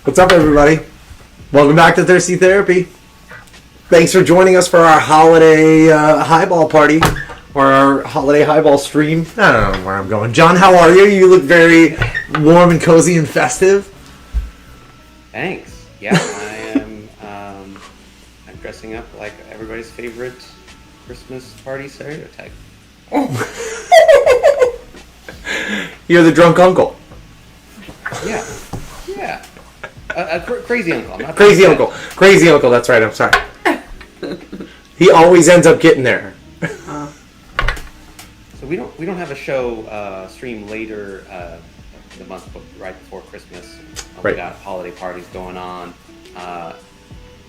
What's up, everybody? Welcome back to Thirsty Therapy. Thanks for joining us for our holiday highball party, or our holiday highball stream. I don't know where I'm going. John, how are you? You look very warm and cozy and festive. Thanks. Yeah, I am. I'm dressing up like everybody's favorite Christmas party stereotype. Oh. You're the drunk uncle. Yeah. Crazy uncle. Not crazy uncle. Crazy uncle. That's right. I'm sorry. He always ends up getting there. So we don't have a show stream later the month right before Christmas. Right. We got holiday parties going on. We'll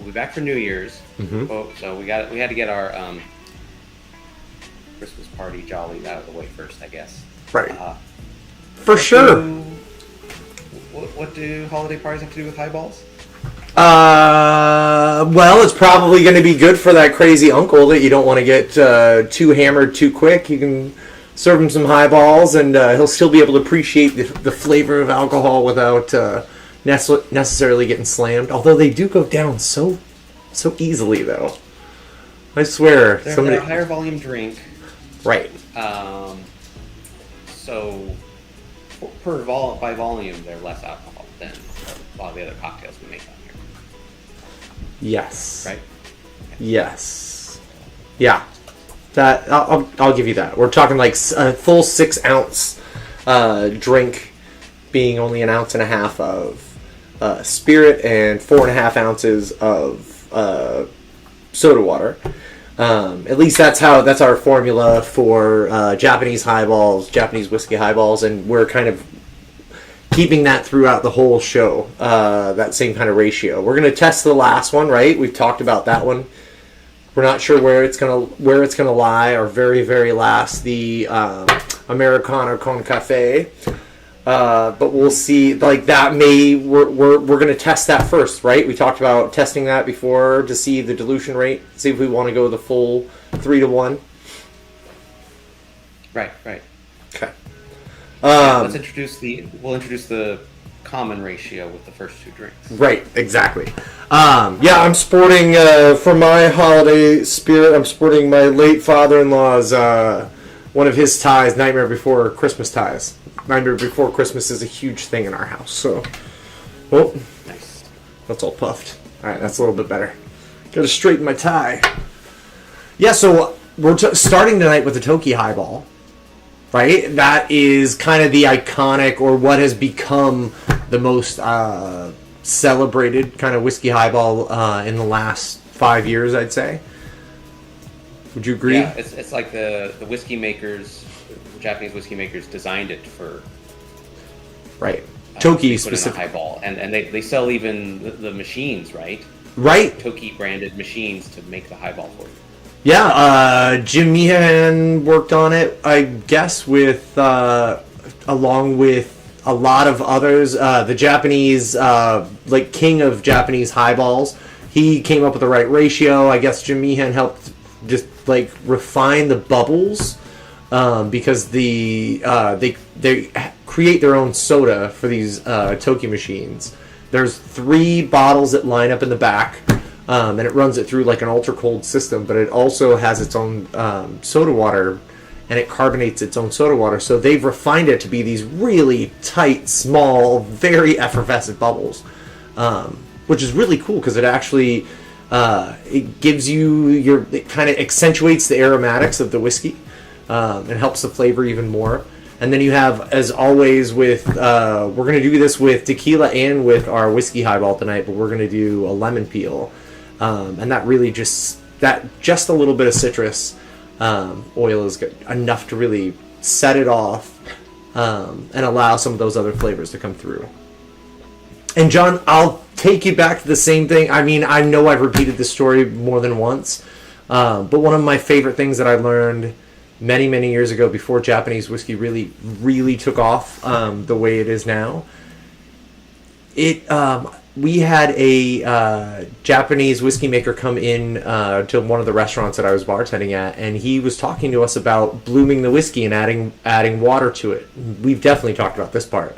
be back for New Year's. Mm-hmm. So we had to get our Christmas party jollies out of the way first, I guess. Right. For sure. What do holiday parties have to do with highballs? Well, it's probably going to be good for that crazy uncle that you don't want to get too hammered too quick. You can serve him some highballs, and he'll still be able to appreciate the flavor of alcohol without necessarily getting slammed. Although they do go down so easily, though. I swear. They're a higher volume drink. Right. So by volume, they're less alcohol than a lot of the other cocktails we make on here. Yes. Right? Yes. Yeah. That I'll give you that. We're talking like a full 6 ounce drink being only 1.5 ounces of spirit and 4.5 ounces of soda water. At least that's our formula for Japanese highballs, Japanese whiskey highballs, and we're kind of keeping that throughout the whole show, that same kind of ratio. We're going to test the last one, right? We've talked about that one We're not sure where it's gonna lie. Our very, very last, the Americano con cafe. But we'll see. Like that we're gonna test that first, right? We talked about testing that before to see the dilution rate. See if we want to go the full 3-to-1. Right. Okay. We'll introduce the common ratio with the first two drinks. Right, exactly. I'm sporting, for my holiday spirit, I'm sporting my late father-in-law's, one of his ties, Nightmare Before Christmas ties. Nightmare Before Christmas is a huge thing in our house, so... Oh, Nice. that's all puffed. Alright, that's a little bit better. Gotta straighten my tie. Yeah, so we're starting tonight with the Toki highball. Right? That is kind of the iconic, or what has become the most celebrated kind of whiskey highball in the last 5 years, I'd say. Would you agree? Yeah, it's like the whiskey makers, the Japanese whiskey makers designed it for... Right. Toki specifically. Highball. And they sell even the machines, right? Right. Toki branded machines to make the highball for you. Yeah, Jim Meehan worked on it, I guess, with along with a lot of others. The Japanese, like king of Japanese highballs, he came up with the right ratio. I guess Jim Meehan helped just like refine the bubbles because they create their own soda for these Toki machines. There's 3 bottles that line up in the back. And it runs it through like an ultra cold system, but it also has its own soda water, and it carbonates its own soda water. So they've refined it to be these really tight, small, very effervescent bubbles, which is really cool because it actually it gives you it kind of accentuates the aromatics of the whiskey and helps the flavor even more. And then you have, as always, with we're going to do this with tequila and with our whiskey highball tonight, but we're going to do a lemon peel. And that really just a little bit of citrus oil is good, enough to really set it off and allow some of those other flavors to come through. And John, I'll take you back to the same thing. I mean, I know I've repeated this story more than once, but one of my favorite things that I learned many, many years ago, before Japanese whiskey really, really took off the way it is now, we had a Japanese whiskey maker come in to one of the restaurants that I was bartending at, and he was talking to us about blooming the whiskey and adding water to it. We've definitely talked about this part.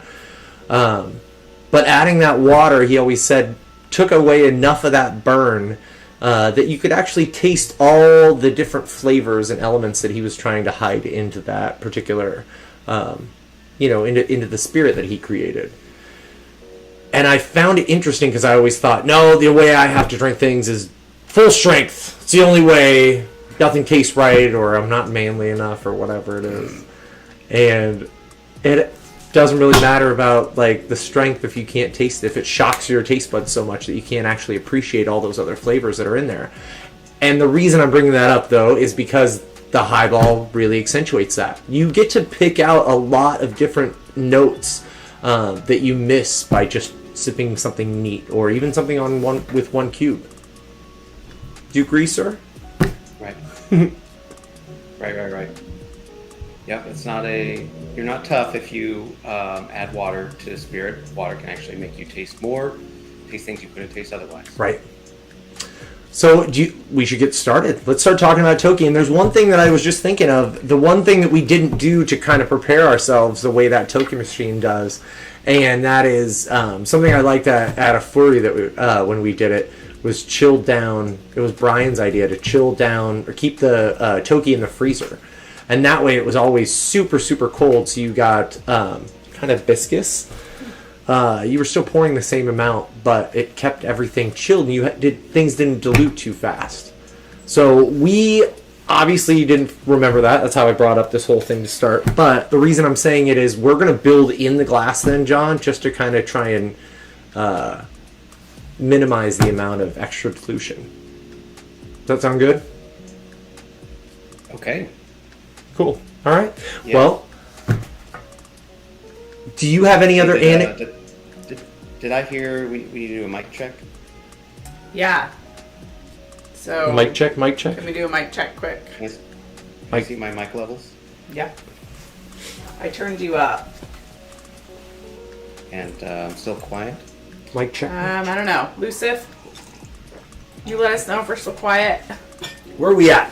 But adding that water, he always said, took away enough of that burn that you could actually taste all the different flavors and elements that he was trying to hide into that particular, into the spirit that he created. And I found it interesting because I always thought, no, the way I have to drink things is full strength. It's the only way. Nothing tastes right, or I'm not manly enough, or whatever it is. And it doesn't really matter about like the strength if you can't taste it, if it shocks your taste buds so much that you can't actually appreciate all those other flavors that are in there. And the reason I'm bringing that up, though, is because the highball really accentuates that. You get to pick out a lot of different notes that you miss by just sipping something neat, or even something with one cube. Do you agree, sir? Right. Right. Yep, you're not tough if you add water to the spirit. Water can actually make you taste things you couldn't taste otherwise. Right. So we should get started. Let's start talking about Toki. And there's one thing that I was just thinking of. The one thing that we didn't do to kind of prepare ourselves the way that Toki machine does, and that is something I liked at a flurry that when we did it, was chilled down. It was Brian's idea to chill down or keep the Toki in the freezer. And that way it was always super, super cold. So you got kind of viscous. You were still pouring the same amount, but it kept everything chilled, and things didn't dilute too fast. So we obviously didn't remember that. That's how I brought up this whole thing to start. But the reason I'm saying it is we're going to build in the glass then, John, just to kind of try and minimize the amount of extra dilution. Does that sound good? Okay. Cool. All right. Yeah. Well, do you have any other anecdotes? Did I hear we need to do a mic check? Yeah. So Mic check, mic check. Can we do a mic check quick? Yes. Mic- See my mic levels? Yeah. I turned you up. And I'm still quiet. Mic check. I don't know. Lucif, you let us know if we're still quiet. Where are we at?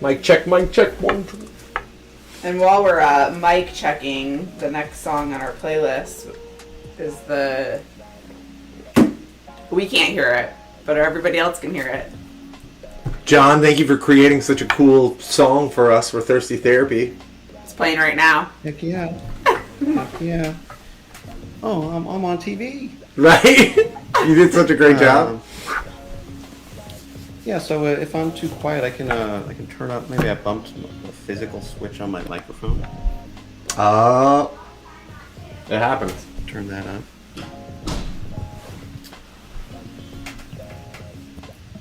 Mic check, 1, 2. And while we're mic checking, the next song on our playlist is the... We can't hear it, but everybody else can hear it. John, thank you for creating such a cool song for us for Thirsty Therapy. It's playing right now. Heck yeah. Heck yeah. Oh, I'm on TV. Right? You did such a great job. Yeah, so if I'm too quiet, I can turn up. Maybe I bumped a physical switch on my microphone. It happens. Turn that on.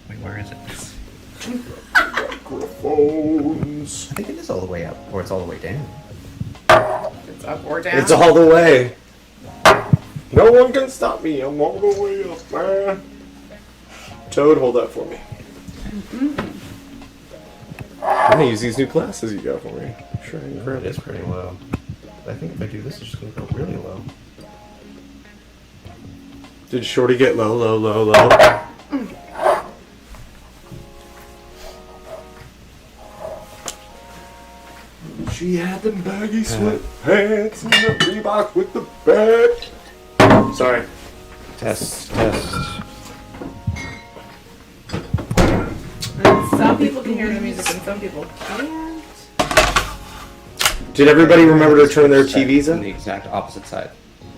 Wait, where is it? Microphones. I think it is all the way up, or it's all the way down. It's up or down. It's all the way. No one can stop me. I'm all the way up, man. Toad, hold that for me. I'm gonna use these new glasses you got for me. Sure, It is pretty low. But I think if I do this, it's just gonna go really low. Did Shorty get low? She had them baggy sweatpants and the Reebok with the bag. Sorry. Test. And some people can hear the music and some people can't. Did everybody remember to turn their TVs on the up? exact opposite side.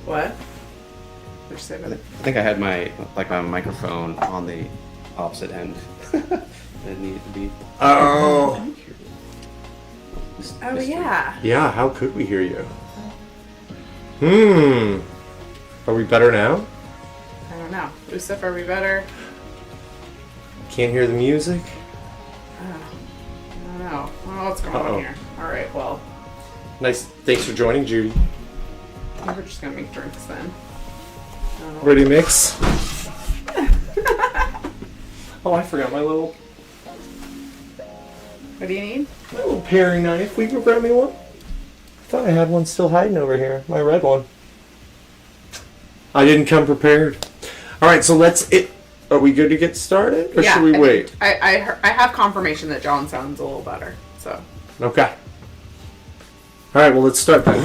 What? What'd you say about I it? think I had my microphone on the opposite end. It needed to be. Oh. Oh, yeah. Yeah, how could we hear you? Are we better now? I don't know. Lucif, are we better? Can't hear the music? Oh, I don't know. I don't know what's going Uh-oh. on here. Alright, well, Nice. Thanks for joining, Judy. we're just gonna make drinks then. I don't know. Ready to mix? Oh, I forgot my little What do you need? paring knife. Will you grab me one? I thought I had one still hiding over here. My red one. I didn't come prepared. All right, so are we good to get started, or should we wait? I have confirmation that John sounds a little better, so. Okay. All right, well, let's start then.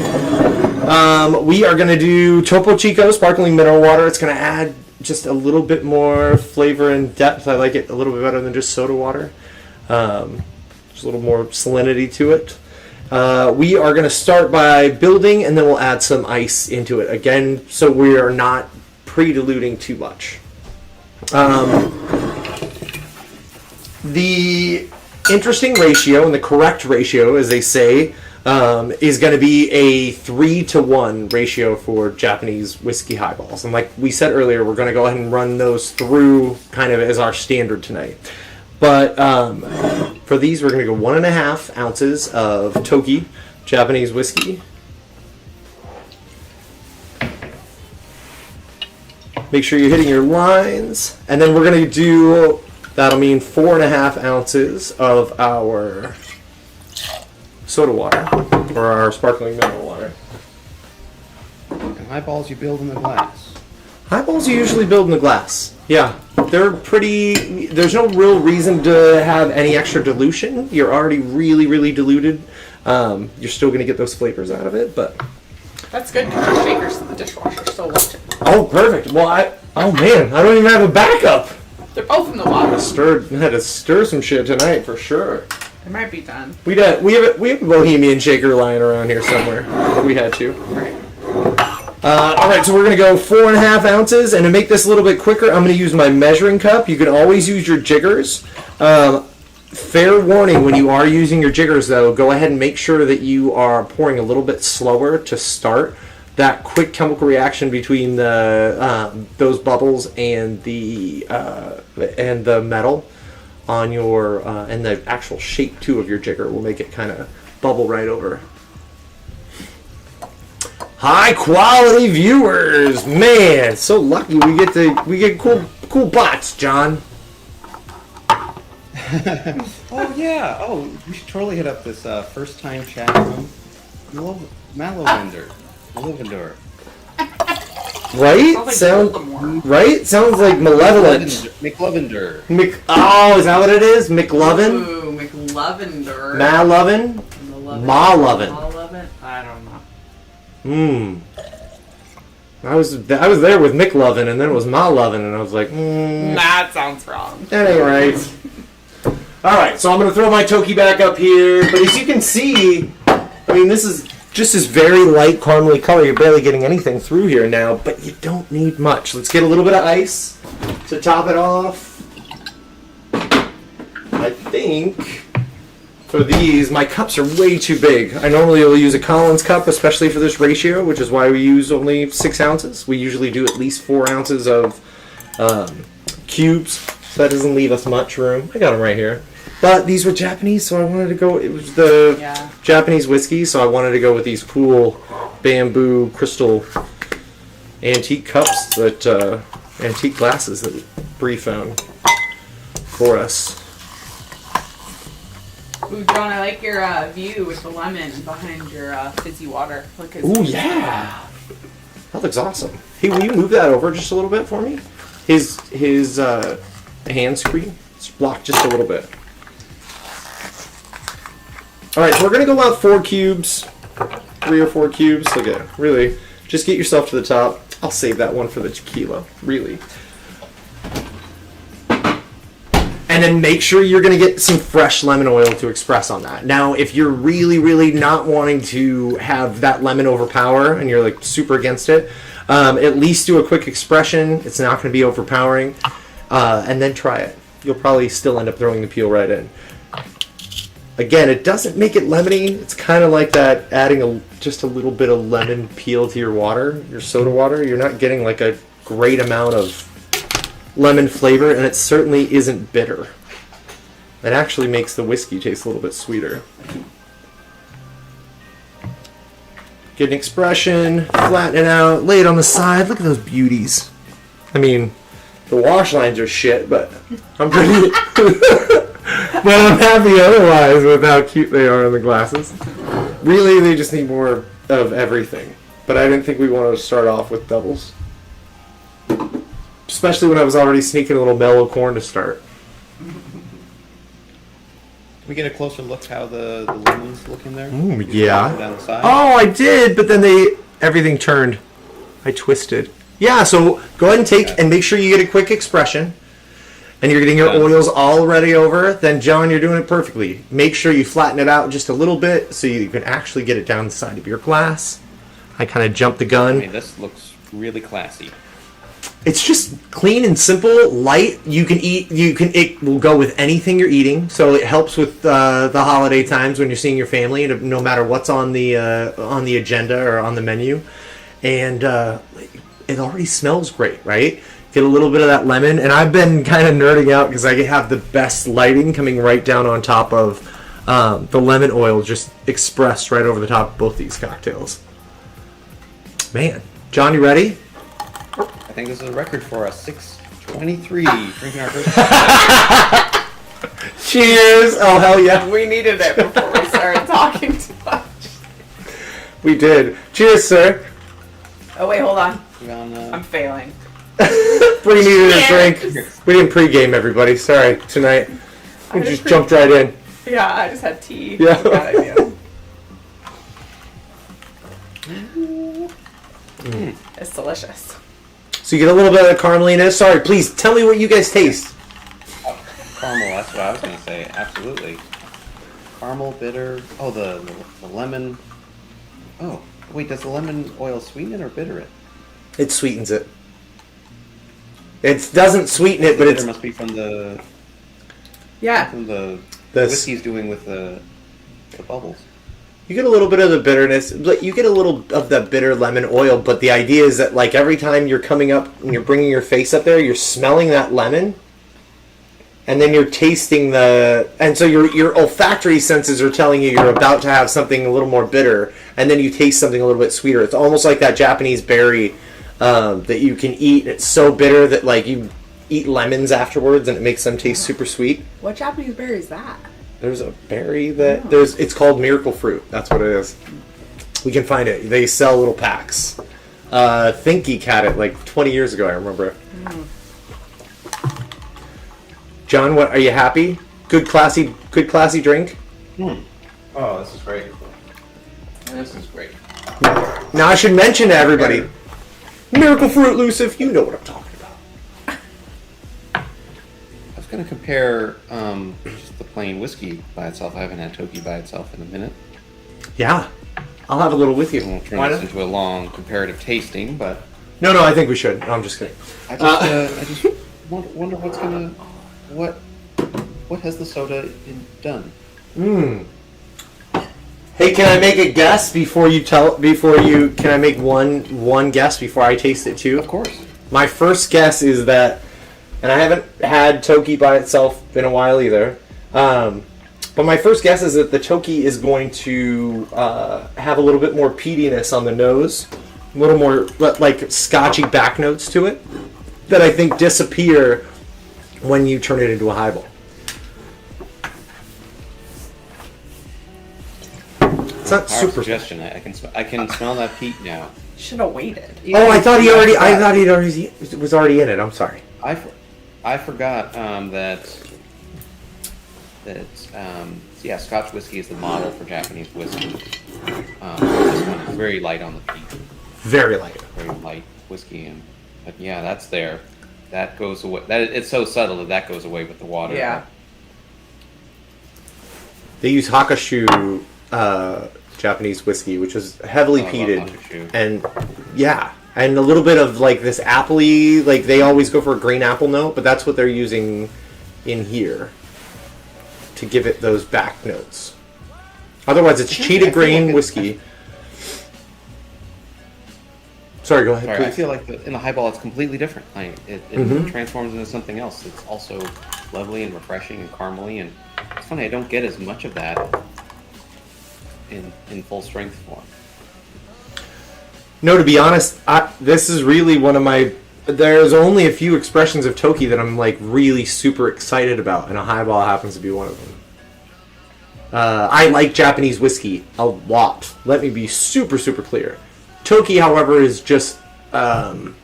We are going to do Topo Chico sparkling mineral water. It's going to add just a little bit more flavor and depth. I like it a little bit better than just soda water. There's a little more salinity to it. We are going to start by building, and then we'll add some ice into it. Again, so we are not pre-diluting too much. The interesting ratio, and the correct ratio, as they say, is going to be a 3-to-1 ratio for Japanese whiskey highballs. And like we said earlier, we're going to go ahead and run those through kind of as our standard tonight. But for these, we're going to go 1.5 ounces of Toki Japanese whiskey. Make sure you're hitting your lines. And then we're going to do, that'll mean 4.5 ounces of our soda water, or our sparkling mineral water. And highballs you build in the glass. Highballs you usually build in the glass. Yeah, they're pretty, there's no real reason to have any extra dilution. You're already really, really diluted. You're still going to get those flavors out of it, but... That's good because the shaker's in the dishwasher still watching. Oh, perfect. Well, oh man, I don't even have a backup. They're both in the water. Had to stir some shit tonight for sure. It might be done. We have a Bohemian shaker lying around here somewhere. We had to. Right. All right, so we're gonna go 4.5 ounces, and to make this a little bit quicker, I'm gonna use my measuring cup. You can always use your jiggers. Fair warning, when you are using your jiggers, though, go ahead and make sure that you are pouring a little bit slower to start. That quick chemical reaction between the those bubbles and the metal on your and the actual shape too of your jigger will make it kind of bubble right over. High quality viewers, man, so lucky we get cool bots, John. Oh yeah. Oh, we should totally hit up this first time chat room. Malavender. Right? Sounds like malevolent. McLovender. Oh, is that what it is? McLovin? Ooh, McLovender. Ma-lovin? Ma-lovin. Ma-lovin? I don't know. I was there with McLovin, and then it was Ma-lovin, and I was like, That sounds wrong. That ain't right. Alright, so I'm going to throw my Toki back up here, but as you can see, I mean, this is just this very light caramely color. You're barely getting anything through here now, but you don't need much. Let's get a little bit of ice to top it off. I think for these, my cups are way too big. I normally will use a Collins cup, especially for this ratio, which is why we use only 6 ounces. We usually do at least 4 ounces of cubes, so that doesn't leave us much room. I got them right here. But these were Japanese, so I wanted to go. It was the Japanese whiskey, so I wanted to go with these cool bamboo crystal antique cups antique glasses that Bree found for us. Ooh, John, I like your view with the lemon behind your fizzy water. Ooh, yeah. That looks awesome. Hey, will you move that over just a little bit for me? His hand screen. It's blocked just a little bit. Alright, so we're going to go about 4 cubes. 3 or 4 cubes. Look at it. Really, just get yourself to the top. I'll save that one for the tequila. Really. And then make sure you're going to get some fresh lemon oil to express on that. Now, if you're really, really not wanting to have that lemon overpower and you're like super against it, at least do a quick expression. It's not going to be overpowering. And then try it. You'll probably still end up throwing the peel right in. Again, it doesn't make it lemony. It's kind of like that, adding just a little bit of lemon peel to your water, your soda water. You're not getting like a great amount of lemon flavor, and it certainly isn't bitter. It actually makes the whiskey taste a little bit sweeter. Get an expression, flatten it out, lay it on the side. Look at those beauties. I mean, the wash lines are shit, but I'm pretty... but I'm happy otherwise with how cute they are in the glasses. Really, they just need more of everything. But I didn't think we wanted to start off with doubles. Especially when I was already sneaking a little mellow corn to start. Can we get a closer look how the lemon's looking there? Ooh, yeah. Down the side? Oh, I did, but then everything turned. I twisted. Yeah, so go ahead and take and make sure you get a quick expression. And you're getting your oils already over. Then, John, you're doing it perfectly. Make sure you flatten it out just a little bit so you can actually get it down the side of your glass. I kind of jumped the gun. I mean, this looks really classy. It's just clean and simple, light. You can eat. It will go with anything you're eating. So it helps with the holiday times when you're seeing your family, no matter what's on the agenda or on the menu. And it already smells great, right? Get a little bit of that lemon, and I've been kind of nerding out because I have the best lighting coming right down on top of the lemon oil, just expressed right over the top of both these cocktails. Man, John, you ready? I think this is a record for us. 6:23, drinking our first. Cheers! Oh hell yeah! We needed it before we started talking too much. We did. Cheers, sir. Oh wait, hold on. I'm I'm failing. We needed a drink. We didn't pregame, everybody. Sorry, tonight. We just jumped right in. Yeah, I just had tea. Yeah. Bad idea. It's delicious. So you get a little bit of carameliness. Sorry, please tell me what you guys taste. Caramel, that's what I was going to say. Absolutely. Caramel, bitter. Oh, the lemon. Oh, wait, does the lemon oil sweeten it or bitter it? It sweetens it. It doesn't sweeten it, but it it's... must be from the... Yeah. From the whiskey's doing with the bubbles. You get a little bit of the bitterness, but you get a little of the bitter lemon oil, but the idea is that like every time you're coming up and you're bringing your face up there, you're smelling that lemon, and then you're tasting and so your olfactory senses are telling you you're about to have something a little more bitter, and then you taste something a little bit sweeter. It's almost like that Japanese berry that you can eat. It's so bitter that like you eat lemons afterwards, and it makes them taste super sweet. What Japanese berry is that? There's a berry that it's called miracle fruit. That's what it is. We can find it. They sell little packs. Think Geek had it like 20 years ago. I remember. John, what are you happy? Good classy drink. Oh, this is great. This is great. Now I should mention to everybody, miracle fruit, Lucifer. You know what I'm talking about. I was going to compare just the plain whiskey by itself. I haven't had Toki by itself in a minute. Yeah, I'll have a little with you. I won't turn this into a long comparative tasting, but No, I think we should. No, I'm just kidding. I just wonder what's gonna what has the soda done? Hey, can I make a guess before you can I make one guess before I taste it too? Of course. My first guess is that, and I haven't had Toki by itself in a while either, but my first guess is that the Toki is going to have a little bit more peatiness on the nose, a little more like scotchy back notes to it, that I think disappear when you turn it into a highball. It's not Our super. suggestion. I can smell that peat now. Should have waited. Oh, I thought he was already in it. I'm sorry. I forgot that Scotch whiskey is the model for Japanese whiskey. This one is very light on the peat. Very light. Very light whiskey, but yeah, that's there. That goes away. It's so subtle that goes away with the water. Yeah. They use Hakashu Japanese whiskey, which is heavily peated, and and a little bit of like this appley. Like they always go for a green apple note, but that's what they're using in here to give it those back notes. Otherwise, it's cheetah grain whiskey. Sorry, go ahead. I feel like in the highball, it's completely different. Like it transforms into something else. It's also lovely and refreshing and caramely, and it's funny. I don't get as much of that in full strength form. No, to be honest, this is really one of my. There's only a few expressions of Toki that I'm like really super excited about, and a highball happens to be one of them. I like Japanese whiskey a lot. Let me be super clear. Toki, however, is just an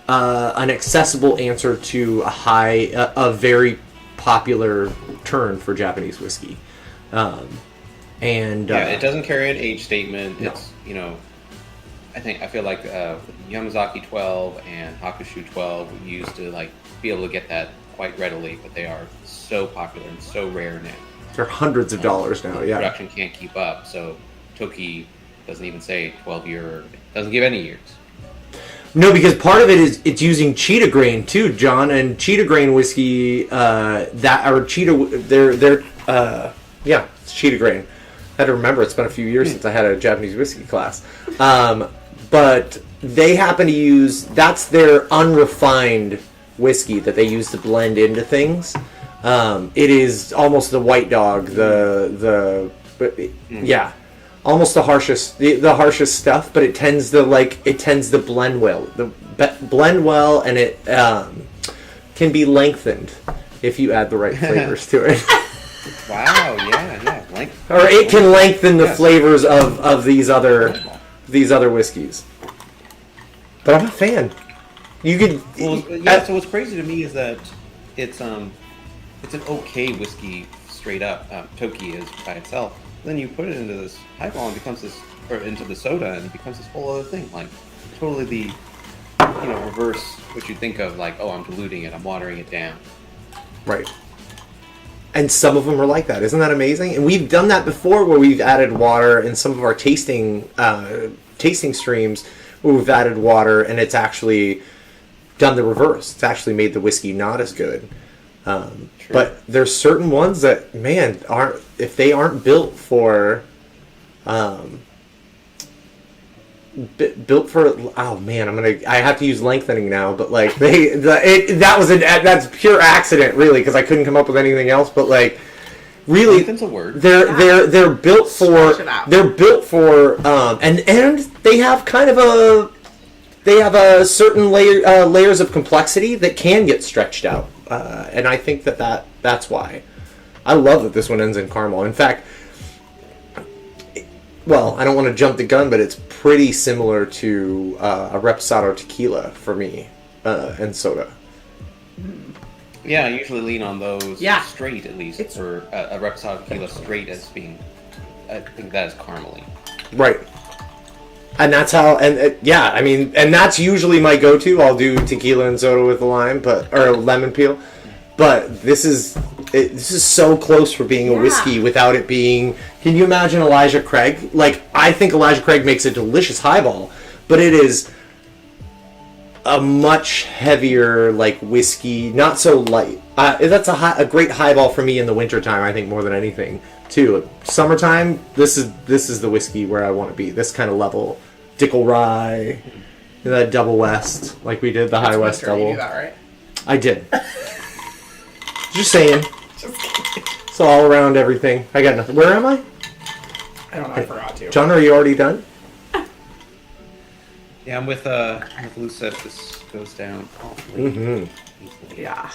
accessible answer to a very popular turn for Japanese whiskey. It doesn't carry an age statement. No. It's I feel like Yamazaki 12 and Hakushu 12 we used to like be able to get that quite readily, but they are so popular and so rare now. They're hundreds of dollars now. The Yeah, production can't keep up, so Toki doesn't even say 12 year. Doesn't give any years. no, because part of it is it's using cheetah grain too, John, and cheetah grain whiskey it's cheetah grain. I had to remember it's been a few years since I had a Japanese whiskey class. But they happen to use, that's their unrefined whiskey that they use to blend into things. It is almost the white dog, almost the harshest stuff, but it tends to blend well. Blend well, and it can be lengthened if you add the right flavors to it. Wow! Yeah. Or it can lengthen the flavors of these other whiskeys. But I'm a fan. You could. So what's crazy to me is that it's an okay whiskey straight up. Toki is by itself. Then you put it into this highball and becomes this, or into the soda and it becomes this whole other thing. Like totally the reverse what you think of. Like, oh, I'm diluting it. I'm watering it down. Right. And some of them are like that. Isn't that amazing? And we've done that before where we've added water in some of our tasting streams where we've added water and it's actually done the reverse. It's actually made the whiskey not as good. But there's certain ones that, man, if they aren't built for oh man, I have to use lengthening now, but like that's pure accident really, because I couldn't come up with anything else, but like really Lengthen's a word. They're built for and they have kind of they have a certain layers of complexity that can get stretched out, and I think that's why. I love that this one ends in caramel. In fact, well, I don't want to jump the gun, but it's pretty similar to a Reposado tequila for me and soda. Yeah, I usually lean on those Yeah. straight, at least, for a Reposado tequila straight as being, I think that is caramely. Right. And that's how, and that's usually my go-to. I'll do tequila and soda with a lime, or lemon peel. But this is so close for being a whiskey without it being. Can you imagine Elijah Craig? Like, I think Elijah Craig makes a delicious highball, but it is a much heavier, like, whiskey, not so light. That's a great highball for me in the wintertime, I think, more than anything, too. Summertime, this is the whiskey where I want to be. This kind of level. Dickel Rye, that Double West, like we did, the High West Winter, Double. You do that, right? I did. Just saying. Just kidding. It's all around everything. I got nothing. Where am I? I don't know. I forgot to. John, are you already done? Yeah, I'm with Lucef. This goes down awfully easily. Yeah.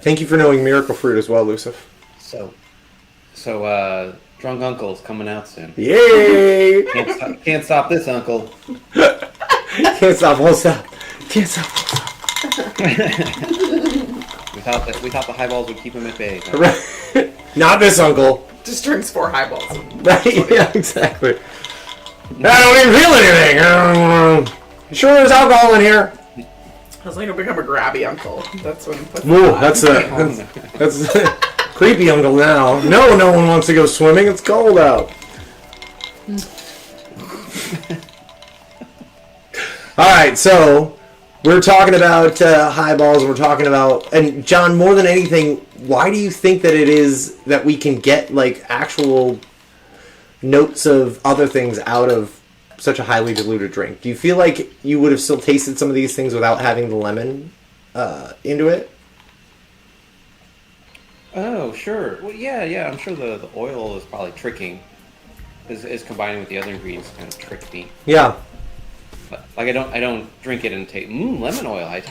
Thank you for knowing Miracle Fruit as well, Lucif. So, Drunk Uncle's coming out soon. Yay! Can't stop this, Uncle. Can't stop, won't stop. Can't stop, won't stop. We thought the highballs would keep him at bay. Right. Not this uncle. Just drinks 4 highballs. Right, yeah, exactly. I don't even feel anything. You sure there's alcohol in here? I was like, I'll become a grabby uncle. That's when. Whoa, that's creepy uncle now. No one wants to go swimming. It's cold out. All right, so we're talking about highballs. We're talking about, and John, more than anything, why do you think that it is that we can get like actual notes of other things out of such a highly diluted drink? Do you feel like you would have still tasted some of these things without having the lemon into it? Oh, sure. Well, yeah. I'm sure the oil is probably tricking. Is combining with the other ingredients kind of trick me. Yeah. But, like I don't drink it and take lemon oil. That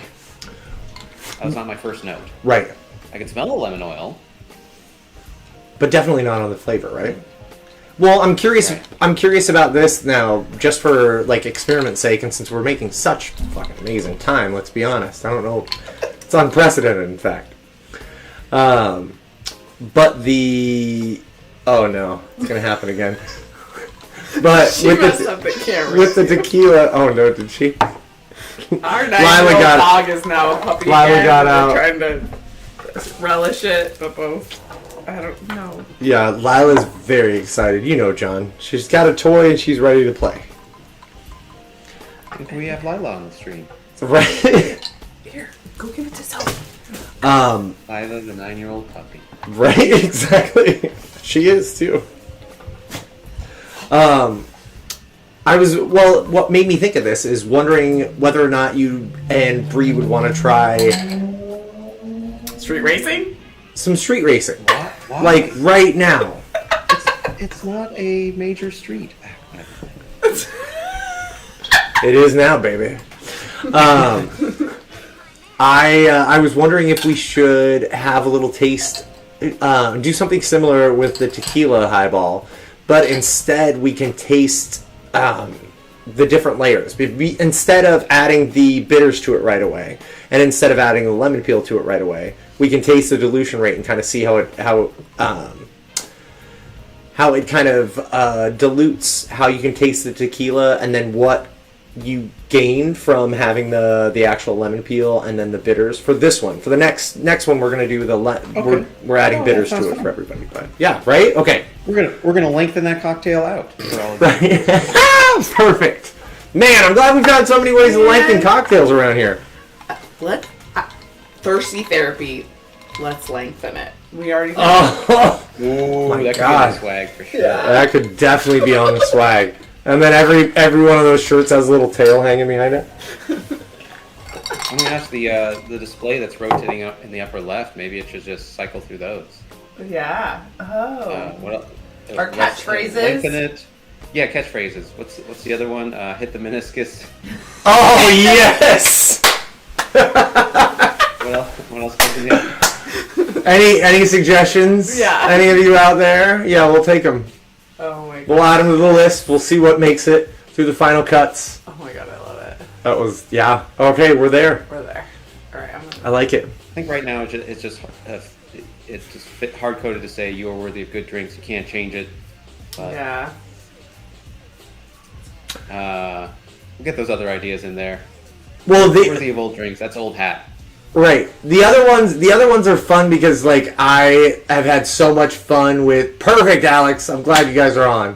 was not my first note. Right. I can smell the lemon oil. But definitely not on the flavor, right? Well, I'm curious. Right. I'm curious about this now, just for like experiment's sake, and since we're making such fucking amazing time. Let's be honest. I don't know. It's unprecedented, in fact. But the no, it's gonna happen again. But She with messed up the camera. with the tequila. Oh no, did she? Our 9-year-old dog is now a puppy Lila again. got We're out. trying to relish it, but both. I don't know. Yeah, Lila's very excited. You know, John. She's got a toy and she's ready to play. I think we have Lila on the stream. Right. Here, go give it to Sophie. Lila, the 9-year-old puppy. Right, exactly. She is too. What made me think of this is wondering whether or not you and Bree would want to try Street racing? some street racing. Why? Like right now. It's not a major street. It is now, baby. I was wondering if we should have a little taste, do something similar with the tequila highball, but instead we can taste the different layers. Instead of adding the bitters to it right away, and instead of adding the lemon peel to it right away, we can taste the dilution rate and kind of see how it kind of dilutes, how you can taste the tequila, and then what you gain from having the actual lemon peel and then the bitters for this one. For the next one, we're gonna do we're adding bitters to it for everybody. But yeah, right? Okay. We're gonna lengthen that cocktail out for all of you. Right. Perfect. Man, I'm glad we've got so many ways to lengthen cocktails around here. Thirsty therapy. Let's lengthen it. We already. Oh, Ooh, my that could God. be a swag for sure. Yeah. that could definitely be on the swag. And then every one of those shirts has a little tail hanging behind it. I'm gonna ask the display that's rotating up in the upper left. Maybe it should just cycle through those. Yeah. Oh. What else? Our catchphrases? Lengthen it. Yeah, catchphrases. What's the other one? Hit the meniscus. Oh yes. What else can you have? Any suggestions? Yeah. Any of you out there? Yeah, we'll take them. Oh my god. We'll add them to the list. We'll see what makes it through the final cuts. Oh my god, I love it. That was Okay, we're there. We're there. All right, I like it. I think right now it's just hard coded to say you are worthy of good drinks. You can't change it. But, Yeah. We'll get those other ideas in there. Well, Worthy of old drinks. That's old hat. right. The other ones are fun because like I have had so much fun with. Perfect, Alex. I'm glad you guys are on.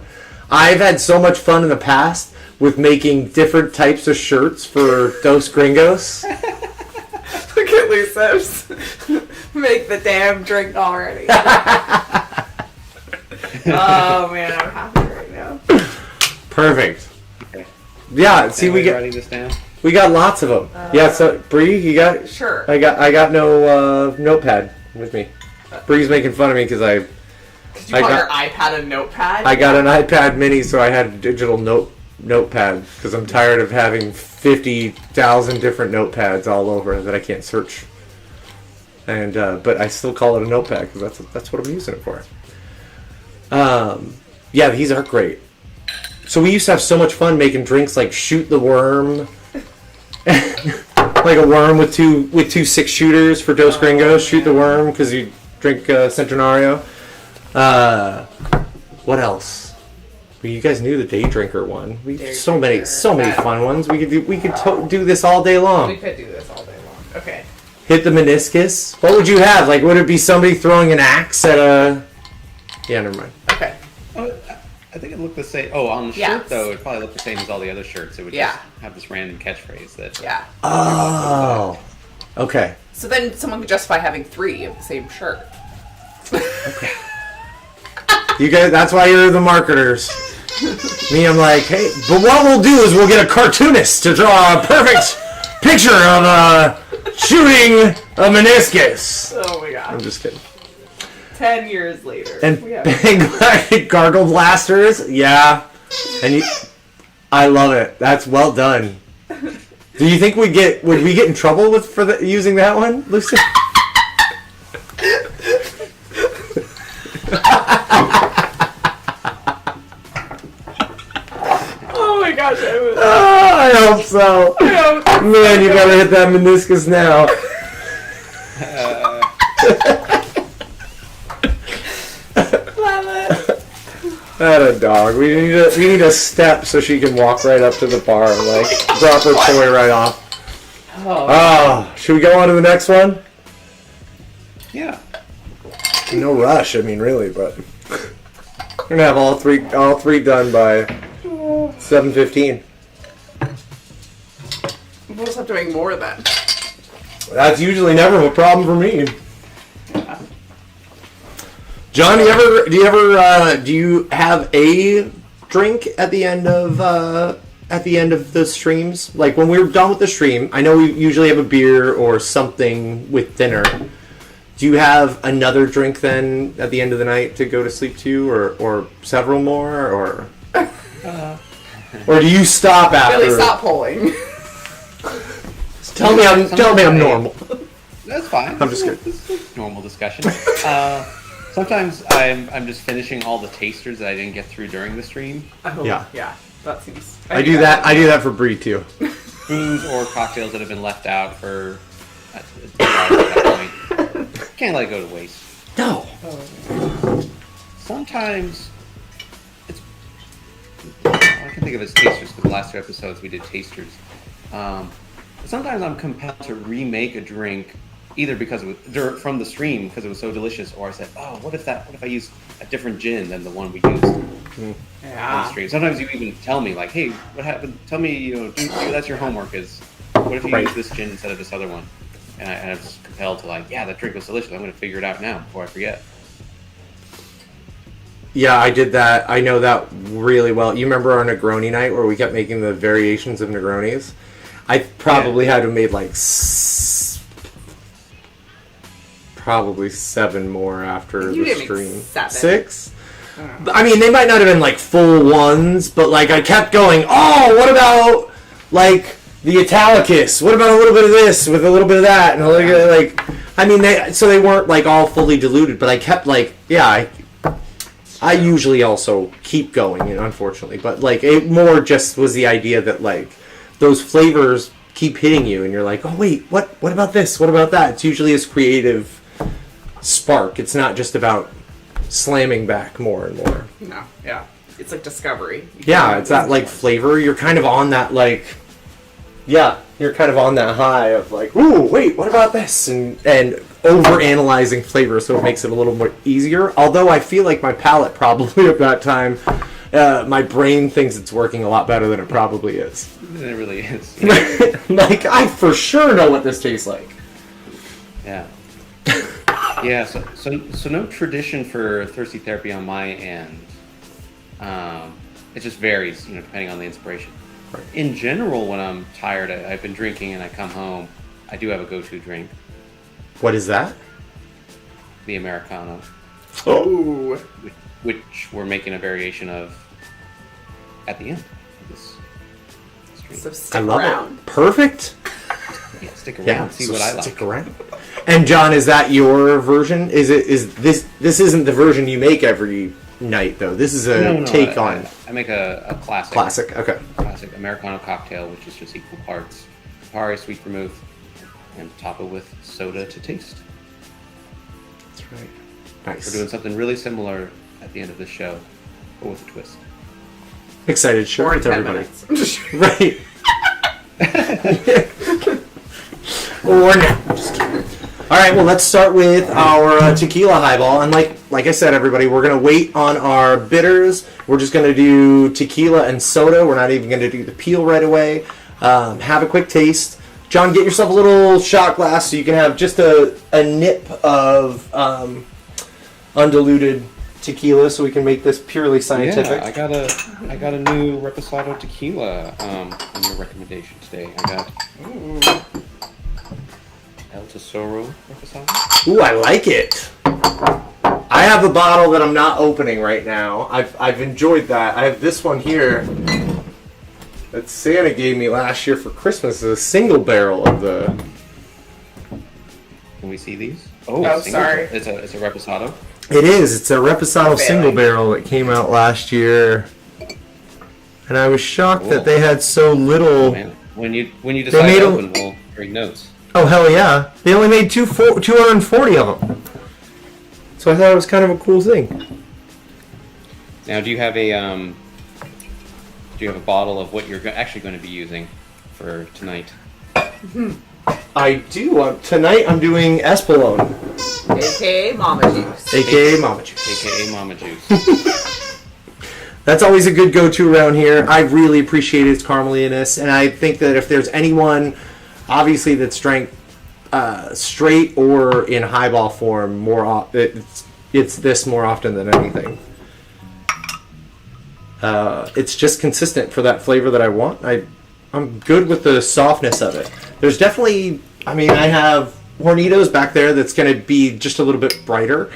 I've had so much fun in the past with making different types of shirts for Dos Gringos. Look at Lucius. Make the damn drink already. Oh man, I'm happy right now. Perfect. Okay. Yeah. See, we writing this down. got lots of them. Yeah. So Bree, you got. Sure. I got no notepad with me. Bree's making fun of me because Did you call your iPad a notepad? I got an iPad mini, so I had a digital notepad because I'm tired of having 50,000 different notepads all over that I can't search. And but I still call it a notepad because that's what I'm using it for. Yeah, these are great. So we used to have so much fun making drinks like Shoot the Worm, like a worm with two 6-shooters for Dos Gringos. Shoot the Worm because you drink Centenario. What else? Well, you guys knew the Day Drinker one. So many fun ones. We could do this all day long. We could do this all day long. Okay. Hit the meniscus. What would you have? Like, would it be somebody throwing an axe at a? Yeah, never mind. Okay. Oh, I think it looked the same. Oh, on the shirt though, it probably looked the same as all the other shirts. It would just have this random catchphrase that. Yeah. Oh. Okay. So then someone could justify having 3 of the same shirt. Okay. You guys, that's why you're the marketers. Me, I'm like, hey, but what we'll do is we'll get a cartoonist to draw a perfect picture of shooting a meniscus. Oh my god. I'm just kidding. 10 years later. And we have big gargle blasters, yeah. And I love it. That's well done. Do you think would we get in trouble for using that one, Lucy? Oh my gosh, I hope so. Man, you gotta hit that meniscus now. Love it. That a dog. We need a step so she can walk right up to the bar and like drop her toy right off. Oh, should we go on to the next one? Yeah. No rush. I mean, really, but we're gonna have all three done by 7:15. We'll just have to make more then. That's usually never a problem for me. Yeah. John, do you have a drink at the end of the streams? Like when we're done with the stream, I know we usually have a beer or something with dinner. Do you have another drink then at the end of the night to go to sleep to, or several more, or do you stop after? Really, stop polling. Tell me I'm normal. That's fine. I'm just kidding. This is normal discussion. Sometimes I'm just finishing all the tasters that I didn't get through during the stream. Oh, Yeah. Yeah. That seems. I do that for Brie too. Booze or cocktails that have been left out for at that point. Can't let it go to waste. No. Sometimes it's. I can think of it as tasters because the last 2 episodes we did tasters. Sometimes I'm compelled to remake a drink either because from the stream because it was so delicious, or I said, oh, what if I used a different gin than the one we used on the stream? Sometimes you even tell me like, hey, what happened? Tell me, that's your homework is, what if you use this gin instead of this other one? And I was compelled to like, yeah, that drink was delicious. I'm going to figure it out now before I forget. Yeah, I did that. I know that really well. You remember our Negroni night where we kept making the variations of Negronis? I probably had to have made like probably 7 more after You the didn't make stream. 7. 6? I mean, they might not have been like full ones, but like I kept going, oh, what about like the Italicus. What about a little bit of this with a little bit of that, and a little, like, I mean, they weren't like all fully diluted, but I kept like, yeah, I usually also keep going, unfortunately, but like it more just was the idea that like those flavors keep hitting you, and you're like, oh wait, what about this? What about that? It's usually this creative spark. It's not just about slamming back more and more. No, yeah. It's like discovery. Yeah, it's that like flavor. You're kind of on that like, yeah, you're kind of on that high of like, ooh, wait, what about this? And over analyzing flavor, so it makes it a little more easier. Although I feel like my palate probably at that time, my brain thinks it's working a lot better than it probably is. It really is. Like I for sure know what this tastes like. Yeah. Yeah. So no tradition for thirsty therapy on my end. It just varies, depending on the inspiration. Right. In general, when I'm tired, I've been drinking and I come home, I do have a go-to drink. What is that? The Americano. Oh. Which we're making a variation of at the end of this stream. So I stick love around. it. Perfect. Yeah, stick around Yeah, and see so what I like. stick around. And John, is that your version? Is this isn't the version you make every night though? This is a take on. I make a classic. Classic. Okay. Classic Americano cocktail, which is just equal parts Campari, sweet vermouth, and top it with soda to taste. That's right. Nice. We're doing something really similar at the end of this show, but with a twist. Excited, sure, Or in with 10 everybody. minutes. Right. Or no. Just kidding. All right, well, let's start with our tequila highball. And like I said, everybody, we're going to wait on our bitters. We're just going to do tequila and soda. We're not even going to do the peel right away. Have a quick taste. John, get yourself a little shot glass so you can have just a nip of undiluted tequila so we can make this purely scientific. Yeah, I got a new Reposado tequila on your recommendation today. I got El Tesoro Reposado. Ooh, I like it. I have a bottle that I'm not opening right now. I've enjoyed that. I have this one here that Santa gave me last year for Christmas. It's a single barrel of the... Can we see these? Oh, sorry. It's a Reposado. It is. It's a Reposado Failing. single barrel that came out last year. And I was shocked that they had so little... Man, when you decide made to a- open, we'll bring notes. Oh, hell yeah. They only made 240 of them. So I thought it was kind of a cool thing. Now, do you have a bottle of what you're actually going to be using for tonight? I do. Tonight I'm doing Espolón, AKA Mama Juice. a.k.a. Mama Juice. AKA Mama Juice. That's always a good go-to around here. I really appreciate its carameliness, and I think that if there's anyone, obviously, that's drank straight or in highball form, it's this more often than anything. It's just consistent for that flavor that I want. I'm good with the softness of it. There's definitely, I have Hornitos back there that's going to be just a little bit brighter.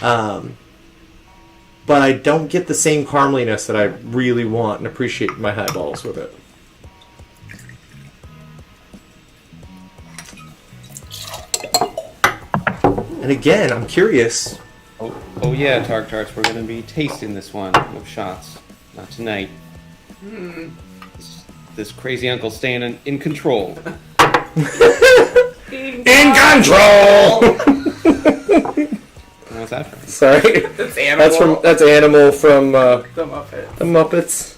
But I don't get the same carameliness that I really want and appreciate in my highballs with it. And again, I'm curious. Oh yeah, Targ Tarts, we're going to be tasting this one with shots. Not tonight. This crazy uncle staying in control. In control! What's that from? Sorry. That's Animal. That's Animal from The Muppets. the Muppets.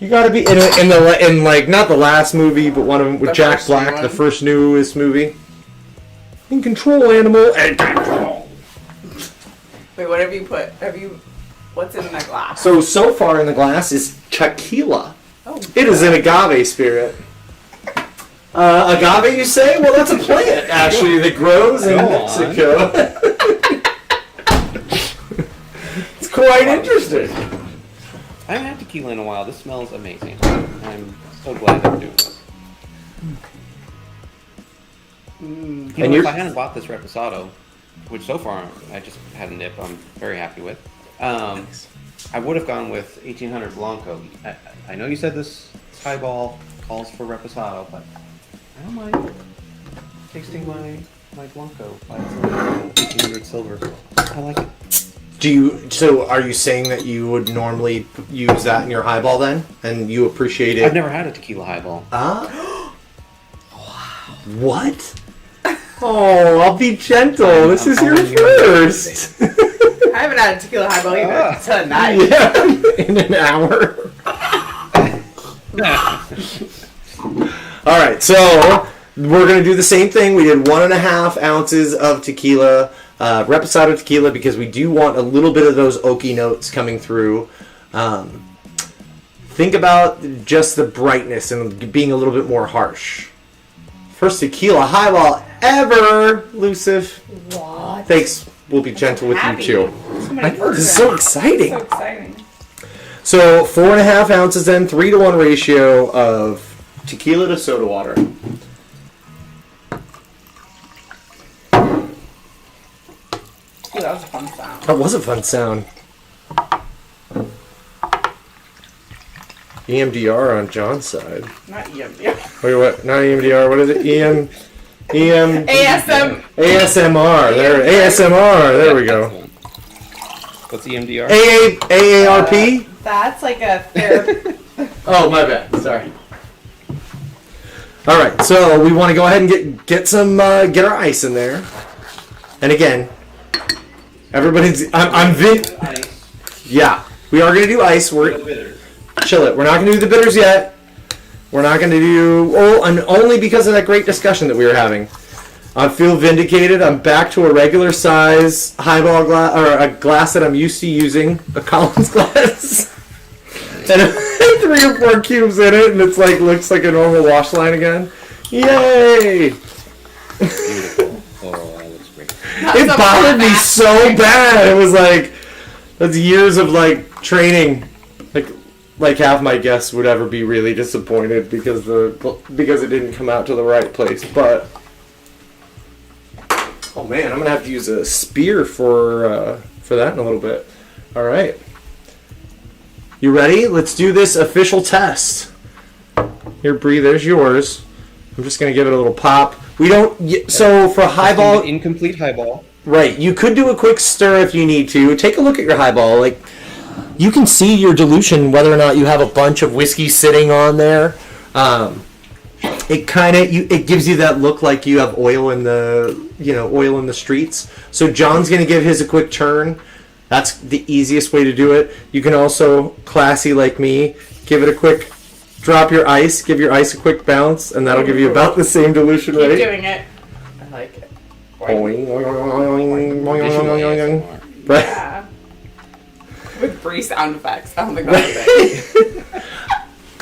You gotta be in like not the last movie, but one of them with The Jack first Black, one. the first newest movie. In control, Animal. In control. Wait, what have you put? What's in the glass? So far in the glass is tequila. Oh, It is an agave spirit. Agave, you say? Well, that's a plant, actually, that grows in Go on. Mexico. It's quite interesting. I haven't had tequila in a while. This smells amazing. I'm so glad that we're doing this. And If you're- I hadn't bought this Reposado, which so far I just had a nip I'm very happy with, I would have gone with 1800 Blanco. I know you said this highball calls for reposado, but I don't mind tasting my Blanco by itself. 1800 silver. I like it. So are you saying that you would normally use that in your highball then? And you appreciate it? I've never had a tequila highball. What? Oh, I'll be gentle. This is your first. I haven't had a tequila highball either tonight. Yeah, in an hour. All right, so we're gonna do the same thing. We did 1.5 ounces of tequila, reposado tequila, because we do want a little bit of those oaky notes coming through. Think about just the brightness and being a little bit more harsh. First tequila highball ever, Luciff. What? Thanks. We'll be gentle with you too. I know, this is so exciting. So exciting. So 4.5 ounces then, 3-to-1 ratio of tequila to soda water. Ooh, that was a fun sound. That was a fun sound. EMDR on John's side. Not EMDR. Wait, what? Not EMDR. What is it? EM. ASM. ASMR. There. ASMR. There we go. What's EMDR? AARP. That's like a therapy. Oh, my bad. Sorry. All right, so we want to go ahead and get our ice in there. And again, everybody's yeah, we are gonna do ice. Chill it. We're not gonna do the bitters yet. We're not gonna do and only because of that great discussion that we were having. I feel vindicated. I'm back to a regular size highball glass, or a glass that I'm used to using, a Collins glass. And 3 or 4 cubes in it, and it's like looks like a normal wash line again. Yay! Beautiful. Oh, that looks great. It bothered me so bad. It was like that's years of like training. Like half my guests would ever be really disappointed because it didn't come out to the right place. But oh man, I'm gonna have to use a spear for that in a little bit. All right. You ready? Let's do this official test. Here, Bree, there's yours. I'm just going to give it a little pop. We don't... So, for highball... Incomplete highball. Right. You could do a quick stir if you need to. Take a look at your highball. Like, you can see your dilution, whether or not you have a bunch of whiskey sitting on there. It kind of... It gives you that look like you have oil in the... oil in the streets. So, John's going to give his a quick turn. That's the easiest way to do it. You can also, classy like me, give it a quick, drop your ice, give your ice a quick bounce, and that'll give you about the same dilution rate. Keep doing it. I like it. Right? Yeah. With Bree sound effects. I don't think that's a thing.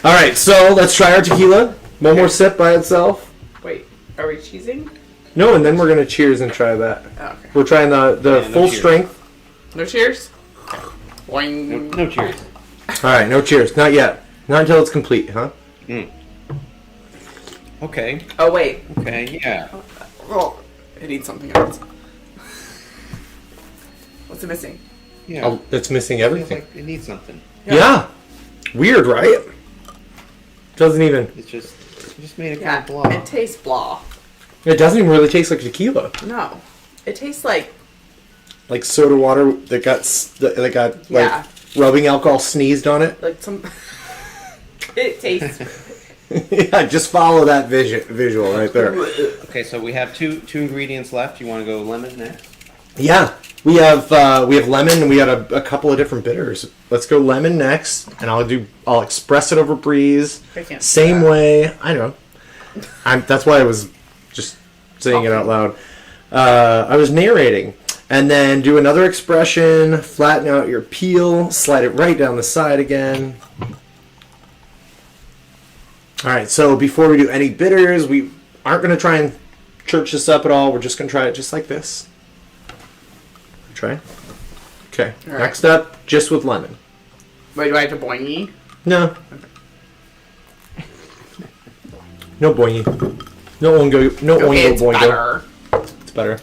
All right, so let's try our tequila. One more sip by itself. Wait, are we cheesing? No, and then we're going to cheers and try that. Oh, okay. We're trying the full strength. No cheers? No cheers. All right, no cheers. Not yet. Not until it's complete, huh? Okay. Oh, wait. Okay, yeah. Oh, it needs something else. What's it missing? Yeah. Oh, it's missing Feels everything. like it needs something. Yeah. Weird, right? Doesn't even... It just made it Yeah, kind of blah. it tastes blah. It doesn't even really taste like tequila. No. It tastes like... Like soda water that got Yeah. rubbing alcohol sneezed on it. Like some... It tastes... Yeah, just follow that visual right there. Okay, so we have two ingredients left. You want to go lemon next? Yeah, we have lemon and we got a couple of different bitters. Let's go lemon next, and I'll express it over Breeze. I can't Same do that. way. I know. That's why I was just saying it out loud. I was narrating. And then do another expression, flatten out your peel, slide it right down the side again. All right, so before we do any bitters, we aren't going to try and church this up at all. We're just going to try it just like this. Try. Okay, All right. Next up, just with lemon. Wait, do I have to boingy? No. No boingy. No oingo. No Okay, oingo it's boingo. better. It's better.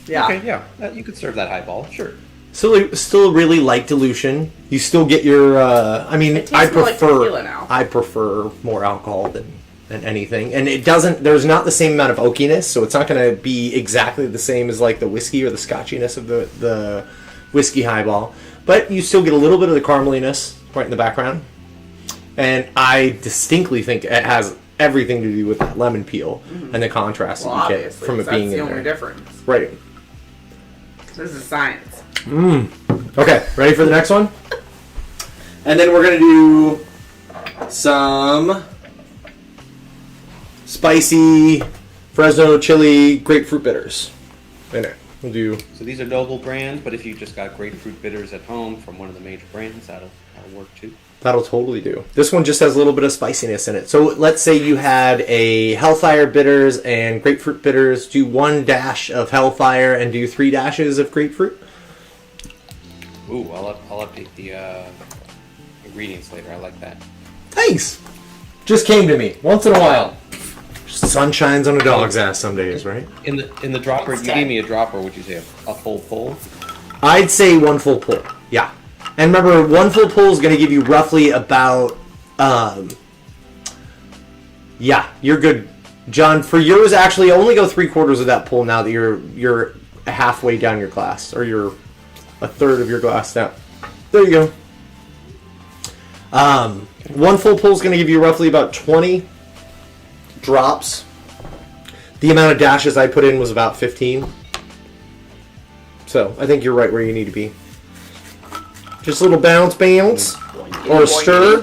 Yeah. Okay, yeah. You could serve that highball, sure. Still really light dilution. You still get your. I mean, It tastes I more like prefer. tequila now. I prefer more alcohol than anything, and it doesn't. There's not the same amount of oakiness, so it's not going to be exactly the same as like the whiskey or the scotchiness of the whiskey highball. But you still get a little bit of the carameliness right in the background, and I distinctly think it has everything to do with that lemon peel and the contrast Well, that you get obviously, from it that's being the in only there. difference. Right. This is science. Okay, ready for the next one? And then we're going to do some spicy Fresno chili grapefruit bitters. In it. We'll do. So these are Noble brand, but if you just got grapefruit bitters at home from one of the major brands, that'll work too. That'll totally do. This one just has a little bit of spiciness in it. So let's say you had a Hellfire bitters and grapefruit bitters. Do 1 dash of Hellfire and do 3 dashes of grapefruit. Ooh, I'll update the ingredients later. I like that. Thanks. Just came to me once in a while. Sun shines on a dog's ass some days, right? In the dropper, you gave me a dropper. Would you say a full pull? I'd say 1 full pull. Yeah. And remember, 1 full pull is going to give you roughly about, yeah, you're good. John, for yours, actually, only go 3/4 of that pull now that you're halfway down your glass, or you're a third of your glass down. There you go. 1 full pull is going to give you roughly about 20 drops. The amount of dashes I put in was about 15. So, I think you're right where you need to be. Just a little bounce, or stir.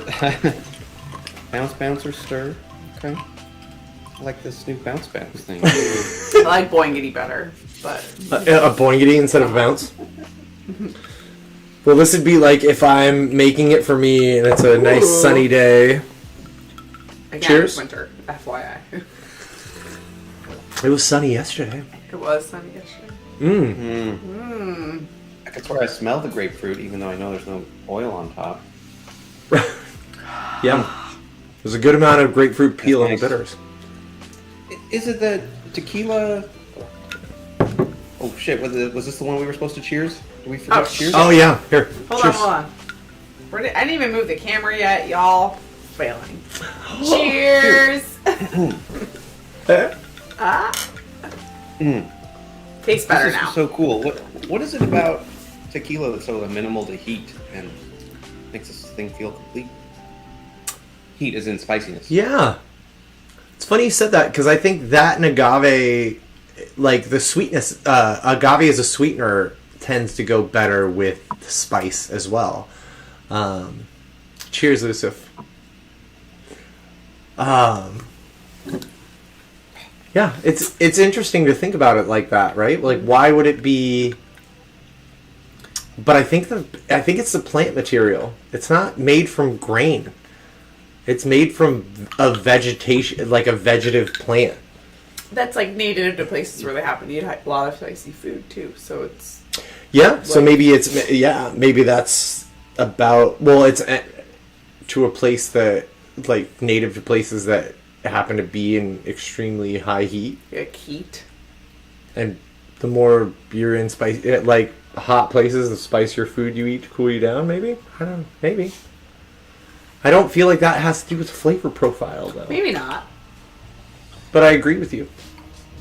Bounce or stir. Okay. I like this new bounce thing. I like boingity better, but A boingity instead of a bounce. Well, this would be like if I'm making it for me and it's a nice sunny day. again, Cheers. it's winter. FYI. It was sunny yesterday. It was sunny yesterday. That's where I smell the grapefruit, even though I know there's no oil on top. Yeah. There's a good amount of grapefruit peel in the That's nice. bitters. Is it the tequila? Oh shit! Was this the one we were supposed to cheers? Did we forget Oh, to cheers? Oh, yeah. Here. Hold Cheers. on. I didn't even move the camera yet, y'all. Failing. Cheers. Tastes better This is now. so cool. What is it about tequila that's so minimal to heat and makes this thing feel complete? Heat is in spiciness. Yeah. It's funny you said that because I think that and agave, like the sweetness, agave as a sweetener tends to go better with the spice as well. Cheers, Yusuf. Yeah, it's interesting to think about it like that, right? Like, why would it be? But I think it's the plant material. It's not made from grain. It's made from a vegetation, like a vegetative plant. That's like native to places where they happen to eat a lot of spicy food too. So it's Yeah, so maybe maybe that's about, well, it's to a place that, like, native to places that happen to be in extremely high heat. like heat. And the more you're in like hot places, the spicier food you eat to cool you down, maybe? I don't know, maybe. I don't feel like that has to do with the flavor profile, though. Maybe not, But I agree with you.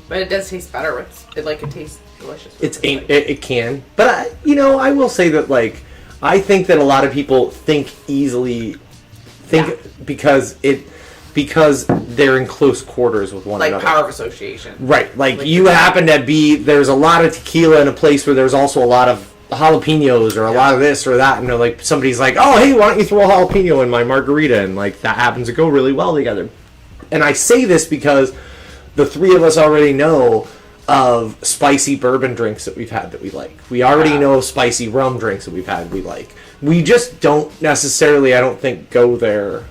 but it does taste better with it. Like it tastes delicious. with It can. But, I will say that, like, I think that a lot of people think because they're in close quarters with one like another. power of association. Right. Like you happen to be, there's a lot of tequila in a place where there's also a lot of jalapenos or a lot of this or that. And they're like, somebody's like, oh, hey, why don't you throw a jalapeno in my margarita? And like, that happens to go really well together. And I say this because the three of us already know of spicy bourbon drinks that we've had that we like. We already know of spicy rum drinks that we've had we like. We just don't necessarily, I don't think, go there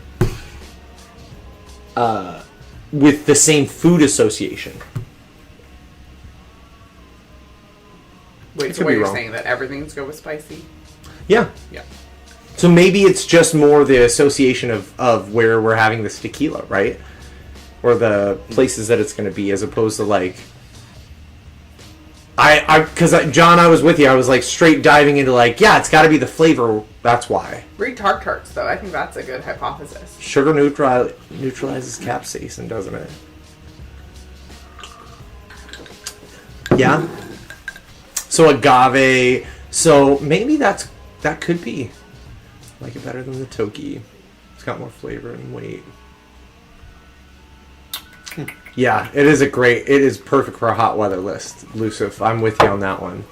with the same food association. Wait, so could what be you're wrong. saying that everything's go with spicy? Yeah. Yeah. So maybe it's just more the association of where we're having this tequila, right? Or the places that it's going to be, as opposed to like Because John, I was with you. I was like straight diving into like, yeah, it's got to be the flavor. That's why. Read Tarts, though. I think that's a good hypothesis. Sugar neutralizes capsaicin, doesn't it? Yeah. So agave. So maybe that could be. I like it better than the Toki. It's got more flavor and weight. Yeah, it is perfect for a hot weather list, Lucif. I'm with you on that one.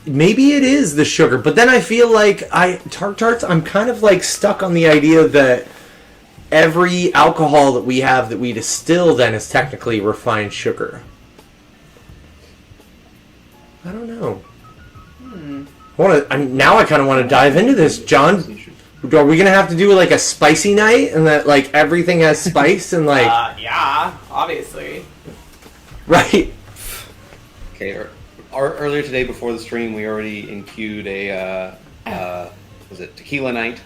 Maybe it is the sugar, but then I feel like Tarts, I'm kind of like stuck on the idea that every alcohol that we have that we distill then is technically refined sugar. I don't know. Now I kind of want to dive into this, John. Are we gonna have to do like a spicy night and that like everything has spice and like? Yeah, obviously. Right. Okay. Earlier today, before the stream, we already enqueued was it tequila night?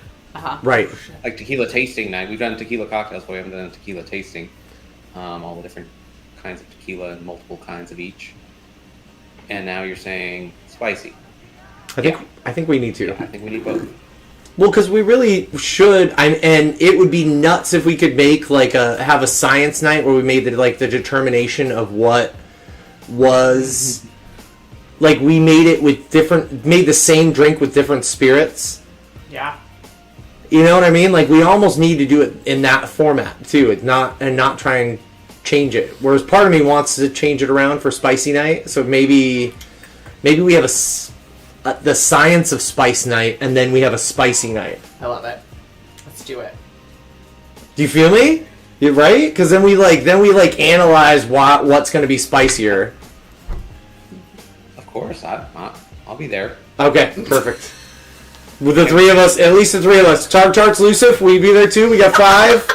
Right. Like tequila tasting night. We've done tequila cocktails, but we haven't done a tequila tasting. All the different kinds of tequila and multiple kinds of each. And now you're saying spicy. I think we need to. Yeah, I think we need both. Well, because we really should, and it would be nuts if we could make like have a science night where we made the determination of what was, like we made the same drink with different spirits. Yeah. You know what I mean? Like we almost need to do it in that format too. Not try and change it. Whereas part of me wants to change it around for spicy night. So maybe we have the science of spice night, and then we have a spicy night. I love it. Let's do it. Do you feel me? You're right, because then we analyze what's going to be spicier. Of course, I'll be there. Okay, perfect. With the three of us, at least the three of us. Tarts, Lucif, will you be there too? We got 5.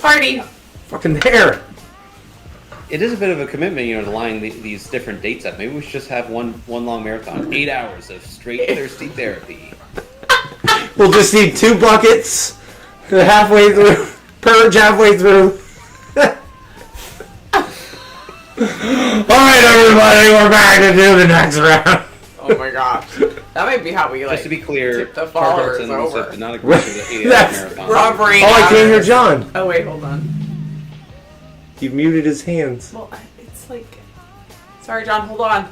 Party. Fucking there. It is a bit of a commitment, to line these different dates up. Maybe we should just have one long marathon, 8 hours of straight thirsty therapy. We'll just need 2 buckets halfway through, purge halfway through. Alright, everybody, we're back to do the next round. Oh my gosh. That might be how we Just to be clear, tip the followers over. did not agree to the 8 hour marathon. Robbery. Oh, I can't hear John. Oh wait, hold on. He muted his hands. Well, it's like... Sorry, John, hold on.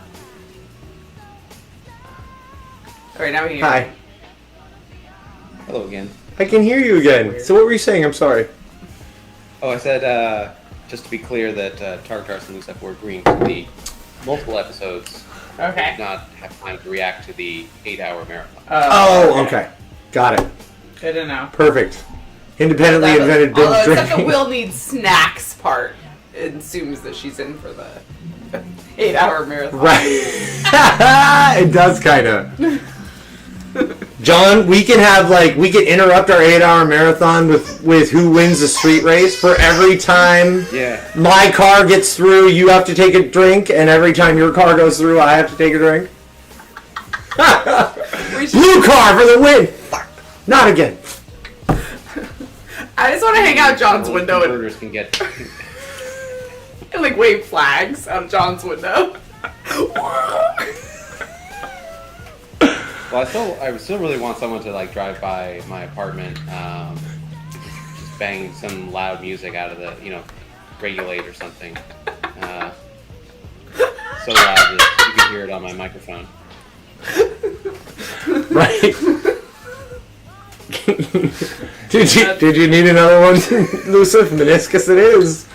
Alright, now we can hear Hi. you. Hello again. I can hear you again. So what were you saying? I'm sorry. Oh, I said, just to be clear that Tarts and Lucef were agreeing to the multiple episodes. Okay. Did not have time to react to the 8 hour marathon. Oh, okay. Got it. Good to know. Perfect. Independently invented binge Although it's drinking. like the will need snacks part. It assumes that she's in for the 8 hour marathon. Right. It does kind of. John, we can interrupt our 8 hour marathon with who wins the street race for every time my car gets through, you have to take a drink, and every time your car goes through, I have to take a drink. Blue car for the win! Fuck. Not again. I just want to hang out John's window Converters can get... and like wave flags out John's window. Well, I still really want someone to like drive by my apartment, just bang some loud music out of the, regulate or something, so loud that you can hear it on my microphone. Right. Did you need another one, Lucif? Meniscus it is.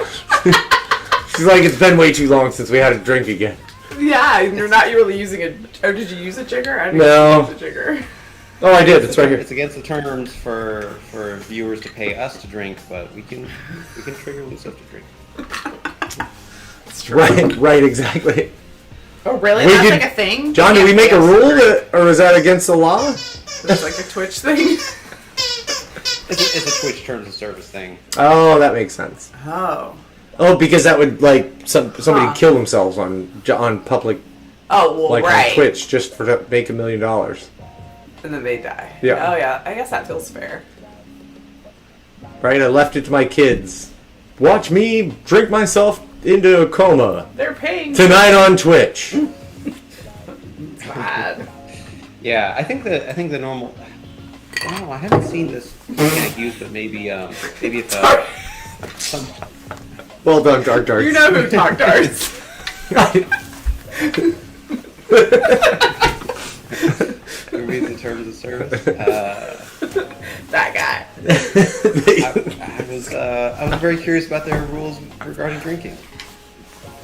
She's like, it's been way too long since we had a drink again. Yeah, and you're not really using a... Or did you use a jigger? I didn't No. use a jigger. Oh, I did. It's right here. It's against the terms for viewers to pay us to drink, but we can trigger Lucif to drink. It's true. Right, exactly. Oh, really? We That's did- like a thing? John, do we make a rule, or is that against the law? It's like a Twitch thing? It's a Twitch terms of service thing. Oh, that makes sense. Oh, because that would somebody kill themselves on public well, right. on Twitch just to make $1 million. And then they die. Yeah. Oh, yeah. I guess that feels fair. Right, I left it to my kids. Watch me drink myself into a coma They're paying tonight on Twitch. It's bad. Yeah, I think the normal. Wow, I haven't seen this mechanic used, but maybe it's some. Well done, Dark Darts. You know who Talk Darts. Who reads the terms of service? That guy. I was very curious about their rules regarding drinking.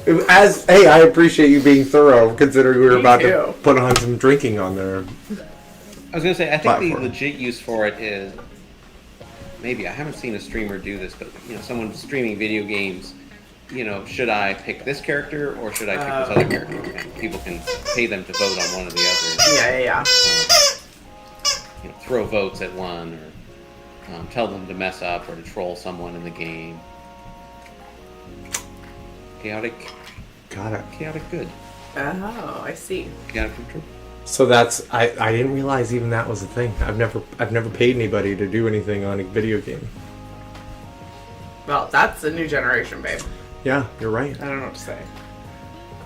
Hey, I appreciate you being thorough, considering we were Me about too. to put on some drinking on there. I was gonna say, I think the Platform. legit use for it is maybe I haven't seen a streamer do this, but someone streaming video games. Should I pick this character or should I pick this other character? And people can pay them to vote on one or the other. Yeah. Throw votes at one, or tell them to mess up or to troll someone in the game. Chaotic good. Oh, I see. Chaotic control. So that's I didn't realize even that was a thing. I've never paid anybody to do anything on a video game. Well, that's a new generation, babe. Yeah, you're right. I don't know what to say.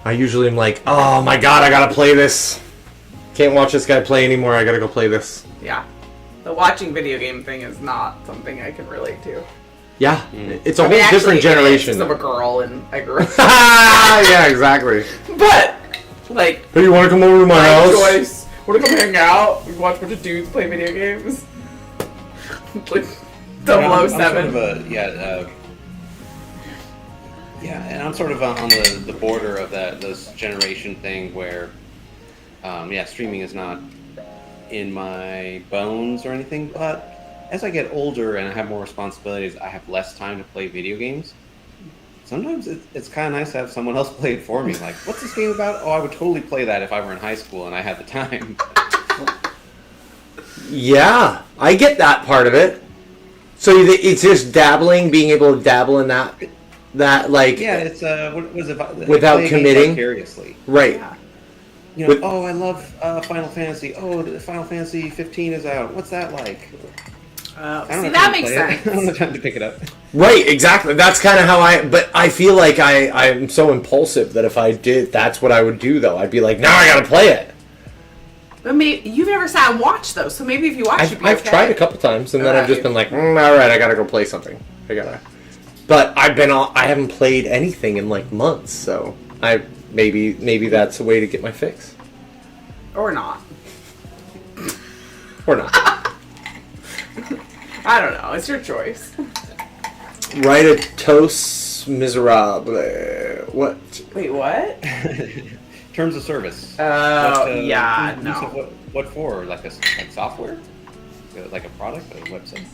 I usually am like, oh my god, I gotta play this. Can't watch this guy play anymore. I gotta go play this. Yeah. The watching video game thing is not something I can relate to. Yeah, it's a I mean, whole different generation. Because I'm a girl and I grew up. Yeah, exactly. But, like, Hey, you want to come over to my house? choice. Want to come hang out? We watch a bunch of dudes play video games. Like, 007. And I'm sort of on the border of this generation thing where, streaming is not in my bones or anything, but as I get older and I have more responsibilities, I have less time to play video games. Sometimes it's kind of nice to have someone else play it for me. Like, what's this game about? Oh, I would totally play that if I were in high school and I had the time. Yeah, I get that part of it. So it's just dabbling, being able to dabble in that like... Yeah, it's, what was it? Without committing. Vicariously. Right. Yeah. Oh, I love Final Fantasy. Oh, the Final Fantasy 15 is out. What's that like? I don't See, have that time to makes play it. sense. I don't have time to pick it up. Right, exactly. That's kind of how but I feel like I'm so impulsive that if I did, that's what I would do, though. I'd be like, now I gotta play it. But maybe you've never sat and watched those, so maybe if you watch, I've tried a couple times, and then I've just been like, all right, I gotta go play something. But I haven't played anything in like months, so maybe that's a way to get my fix. or not. Or not. I don't know. It's your choice. Ritatos miserable. What? Wait, what? Terms of service. Yeah, use no. of what for? Like software? Like a product, a website?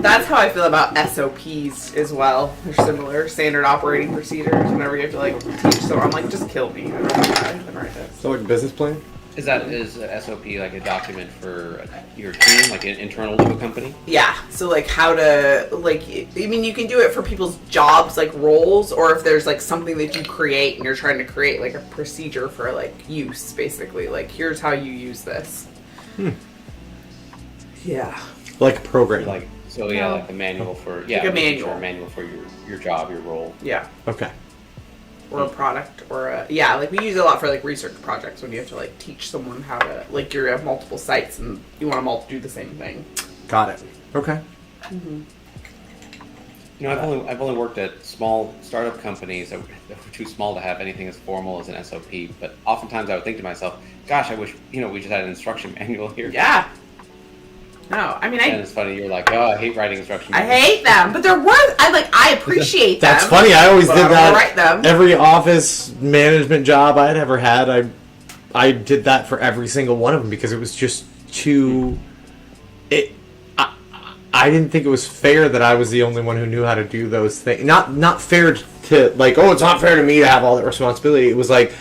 That's how I feel about SOPs as well. They're similar, standard operating procedures. Whenever you have to like teach someone, I'm like, just kill me. I don't know how I can write this. So like a business plan? Is a SOP like a document for your team, like an internal to a company? Yeah. So like how to I mean you can do it for people's jobs like roles, or if there's like something that you create and you're trying to create like a procedure for like use, basically. Like here's how you use this. Yeah. Like a program. Like a manual for Like a manual. A manual for your job, your role. Yeah. Okay. Or a product, or like we use it a lot for like research projects when you have to like teach someone how to you have multiple sites and you want them all to do the same thing. Got it. Okay. You know, I've only worked at small startup companies that were too small to have anything as formal as an SOP. But oftentimes I would think to myself, "Gosh, I wish we just had an instruction manual here." Yeah. No, I mean And it's funny, you're like, "Oh, I hate writing instruction I manuals." hate them, but they're worth. I appreciate them. That's funny. I always but did I don't that. write them. Every office management job I'd ever had, I did that for every single one of them because it was just too. I didn't think it was fair that I was the only one who knew how to do those things. Not fair to like, oh, it's not fair to me to have all that responsibility. It was like,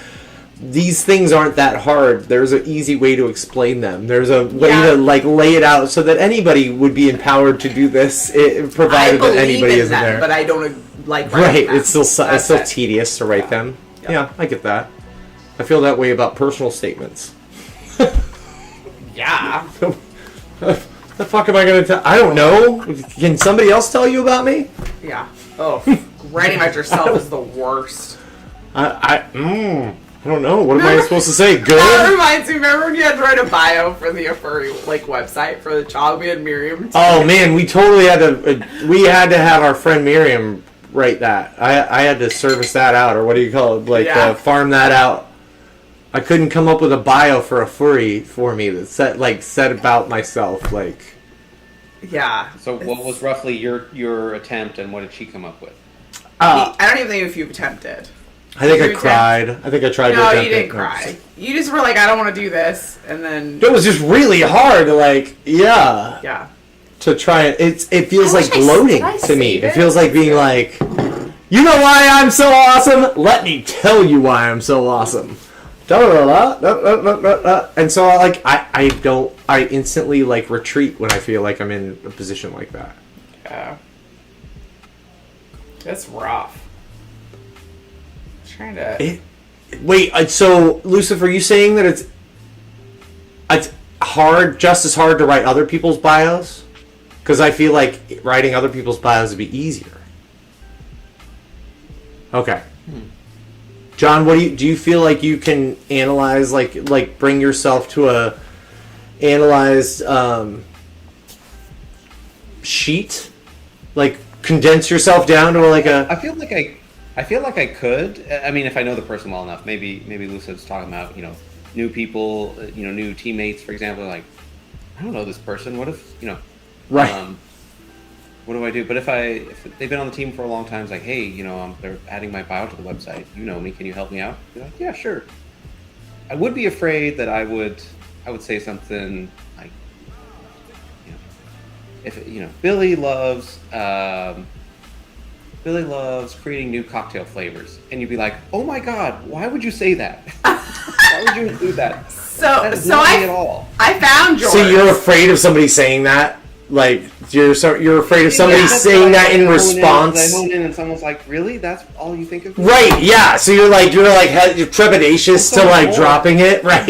these things aren't that hard. There's an easy way to explain them. There's a way to like lay it out so that anybody would be empowered to do this, provided that anybody isn't there. But I don't like Right, writing them. it's still That's it. tedious to write them. Yeah. Yeah, I get that. I feel that way about personal statements. Yeah. The fuck am I gonna tell? I don't know. Can somebody else tell you about me? Yeah. Oh, writing about yourself is the worst. I don't know. What am I supposed to say? That Good? reminds me. Remember when you had to write a bio for the furry website for the job? We had Miriam. Oh man, we totally had to. We had to have our friend Miriam write that. I had to service that out, or what do you call it? Like farm that out. I couldn't come up with a bio for a furry for me that said about myself. Like, yeah. So what was roughly your attempt, and what did she come up with? I don't even think if you've attempted. I think I cried. I think I tried to No, attempt you didn't it. cry. You just were like, I don't want to do this, and then It was just really hard to yeah. to try it. It feels I like wish gloating I to me. saved It it. feels like being like, you know why I'm so awesome? Let me tell you why I'm so awesome. And so I instantly like retreat when I feel like I'm in a position like that. Yeah. That's rough. Trying to. Wait, so Lucifer, are you saying that it's hard, just as hard to write other people's bios? Because I feel like writing other people's bios would be easier. Okay. John, what do you feel like you can analyze, like bring yourself to a analyzed sheet, like condense yourself down to like a. I feel like I could. I mean, if I know the person well enough, maybe Lucid's talking about new people, new teammates, for example. Like, I don't know this person. What if Right. What do I do? But if they've been on the team for a long time, it's like, hey, they're adding my bio to the website. You know me. Can you help me out? Be like, yeah, sure. I would be afraid that I would say something like, if Billy loves creating new cocktail flavors, and you'd be like, oh my god, why would you say that? Why would you include that? That is not me at all. I found yours. So you're afraid of somebody saying that? Like you're afraid of somebody saying that in response? I hone in and someone's like, really? That's all you think of? Right, yeah. So you're trepidatious to like dropping it, right?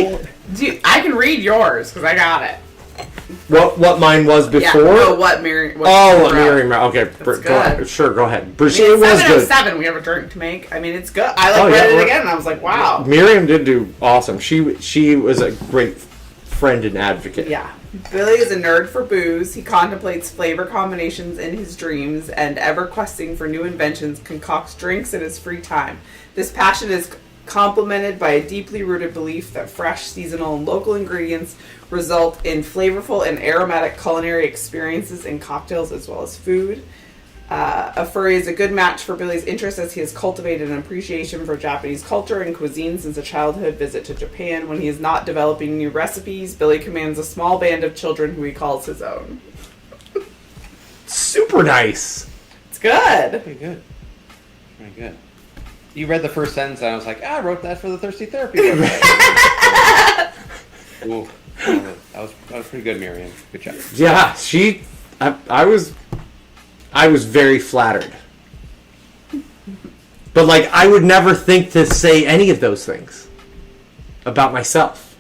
Dude, I can read yours because I got it. What mine was before? Yeah, no, what Miriam. Miriam. Okay, That's good. Sure, go ahead. I mean, It was good. 7:07. We have a drink to make. I mean, it's good. I read it again, and I was like, wow. Miriam did do awesome. She was a great friend and advocate. Yeah. Billy is a nerd for booze. He contemplates flavor combinations in his dreams and, ever questing for new inventions, concocts drinks in his free time. This passion is complemented by a deeply rooted belief that fresh, seasonal, and local ingredients result in flavorful and aromatic culinary experiences in cocktails as well as food. A furry is a good match for Billy's interest, as he has cultivated an appreciation for Japanese culture and cuisine since a childhood visit to Japan. When he is not developing new recipes, Billy commands a small band of children who he calls his own. Super nice. It's good. Very good. Very good. You read the first sentence, and I was like, I wrote that for the Thirsty Therapy website. Ooh, that was pretty good, Miriam. Good job. Yeah, I was very flattered. But like I would never think to say any of those things about myself.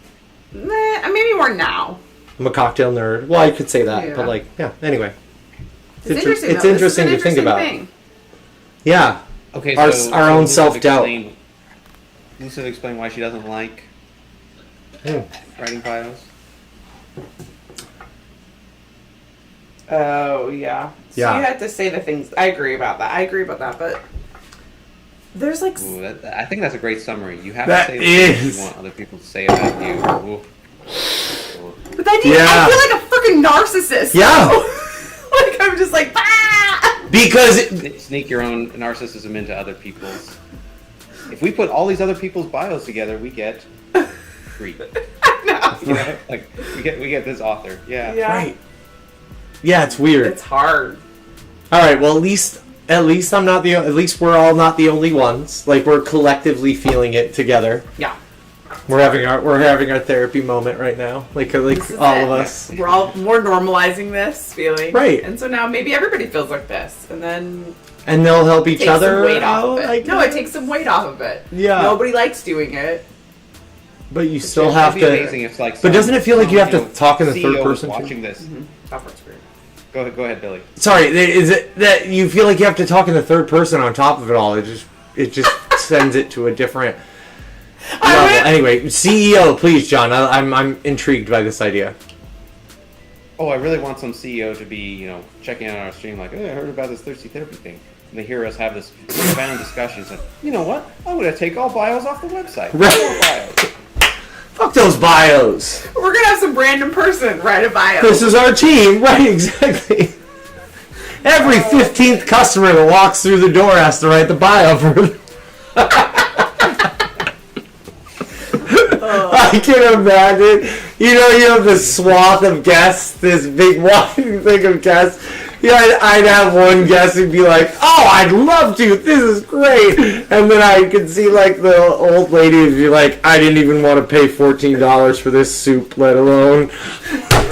Maybe more now. I'm a cocktail nerd. Well, I could say that, Yeah. but like, yeah, anyway. It's interesting. It's though. interesting This is to an think about. thing. Yeah. Okay, Our own self-doubt. Lucid explained why she doesn't like writing bios. Oh, yeah. So Yeah. you had to say the things. I agree about that, but there's like... Ooh, I think that's a great summary. You have That to say the things is. you want other people to say about you. Ooh. But I feel like a freaking narcissist. Yeah. though. Like, I'm just like, ah! Because Sneak your own narcissism into other people's. If we put all these other people's bios together, we get 3. No. Like we get this author. Yeah. right. Yeah, it's weird. It's hard. All right, well, at least I'm not at least we're all not the only ones. Like we're collectively feeling it together. Yeah. We're having our therapy moment right now. Like all of us. We're all more normalizing this feeling. Right. And so now maybe everybody feels like this. And then And they'll help each takes other. some weight off of it. like- No, it takes some weight off of it. Yeah. Nobody likes doing it. But you still It'd have be to. amazing if, like, But doesn't it feel like you have to talk in the CEO third person, too? watching this? Software experience. Go ahead, Billy. Sorry, is it that you feel like you have to talk in the third person on top of it all? It just sends it to a different level. Anyway, CEO, please, John. I'm intrigued by this idea. Oh, I really want some CEO to be, checking out our stream like, oh, I heard about this thirsty therapy thing. And they hear us have this profound discussion. It's like, you know what? I'm going to take all bios off the website. Right. No bios. Fuck those bios. We're gonna have some random person write a bio. This is our team. Right, exactly. Every 15th customer that walks through the door has to write the bio for I can imagine. You have this swath of guests, this big walking thing of guests. Yeah, I'd have one guest who'd be like, "Oh, I'd love to. This is great." And then I could see like the old lady would be like, "I didn't even want to pay $14 for this soup, let alone have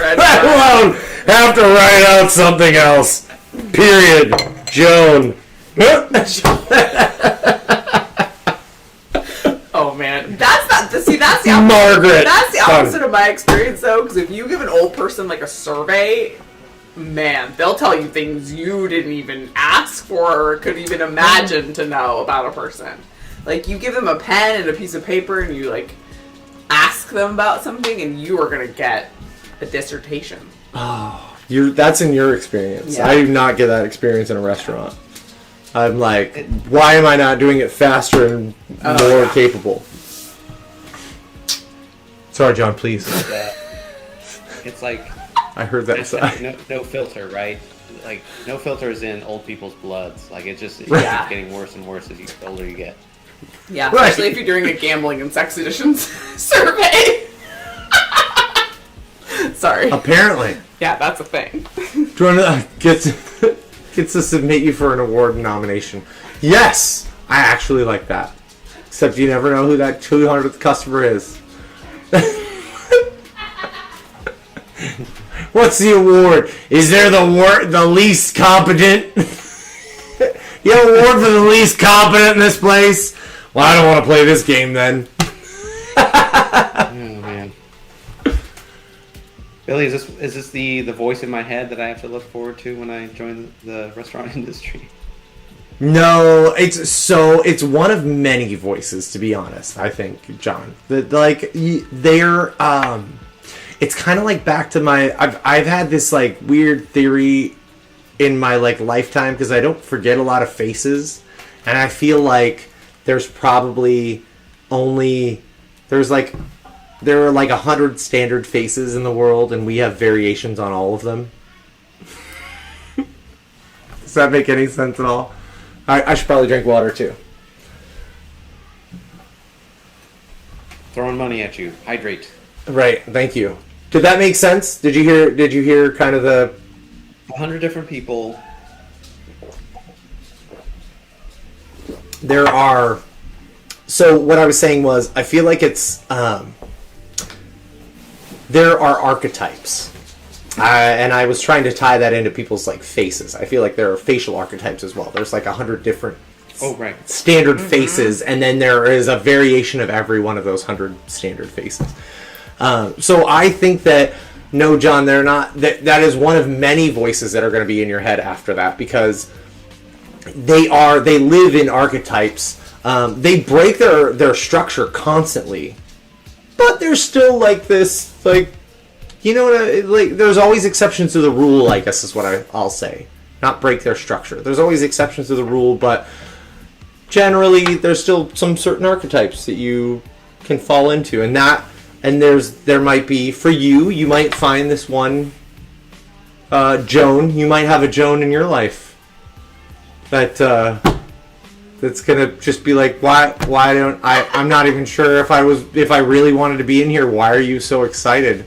to write out something else." Period. Joan. Oh man, that's the opposite. Margaret. That's the opposite of my experience though, because if you give an old person like a survey, man, they'll tell you things you didn't even ask for or could even imagine to know about a person. Like, you give them a pen and a piece of paper and you like ask them about something and you are gonna get a dissertation. Oh, that's in your experience. Yeah. I do not get that experience in a restaurant. I'm like, why am I not doing it faster and more capable? Sorry, John, please. It's like... I heard that side. No filter, right? Like, no filter is in old people's bloods. Like, it keeps getting worse and worse as the older you get. Yeah, especially if you're doing a gambling and sex editions survey. Sorry. Apparently. Yeah, that's a thing. Do you want to gets to submit you for an award nomination? Yes! I actually like that. Except you never know who that 200th customer is. What's the award? Is there the least competent? You have an award for the least competent in this place? Well, I don't want to play this game then. Oh man. Billy, is this the voice in my head that I have to look forward to when I join the restaurant industry? No, it's one of many voices, to be honest. I think, John, it's kind of like back to my. I've had this like weird theory in my like lifetime because I don't forget a lot of faces, and I feel like there's probably there are like 100 standard faces in the world, and we have variations on all of them. Does that make any sense at all? I should probably drink water too. Throwing money at you. Hydrate. Right. Thank you. Did that make sense? Did you hear kind of the 100 different people? There are. So what I was saying was, I feel like it's there are archetypes, and I was trying to tie that into people's like faces. I feel like there are facial archetypes as well. There's like 100 different standard faces, and then there is a variation of every one of those 100 standard faces. So I think that, no, John, they're not. That is one of many voices that are going to be in your head after that, because they live in archetypes. They break their structure constantly, but there's still like this, like, you know what? Like, there's always exceptions to the rule, I guess is what I'll say. Not break their structure. There's always exceptions to the rule, but generally there's still some certain archetypes that you can fall into, and there might be, for you might find this one Joan. You might have a Joan in your life that's gonna just be like, why don't I'm not even sure if I really wanted to be in here. Why are you so excited?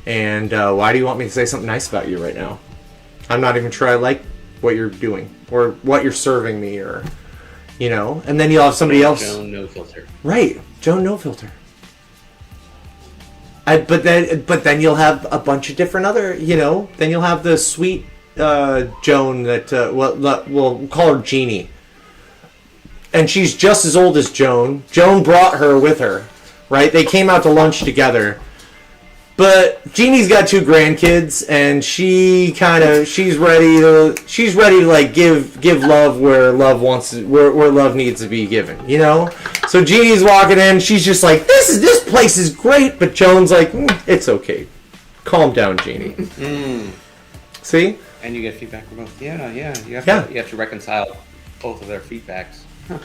And why do you want me to say something nice about you right now? I'm not even sure I like what you're doing or what you're serving me, or and then you'll have somebody else. Joan No Filter. Right, Joan No Filter. But then you'll have a bunch of different other, then you'll have the sweet Joan that, we'll call her Jeannie. And she's just as old as Joan. Joan brought her with her, right? They came out to lunch together. But Jeannie's got 2 grandkids, and she's ready to like give love where love where love needs to be given, you know. So Jeannie's walking in, she's just like, this place is great, but Joan's like, it's okay, calm down, Jeannie. See? And you get feedback from both. Yeah. You have to reconcile both of their feedbacks. Huh.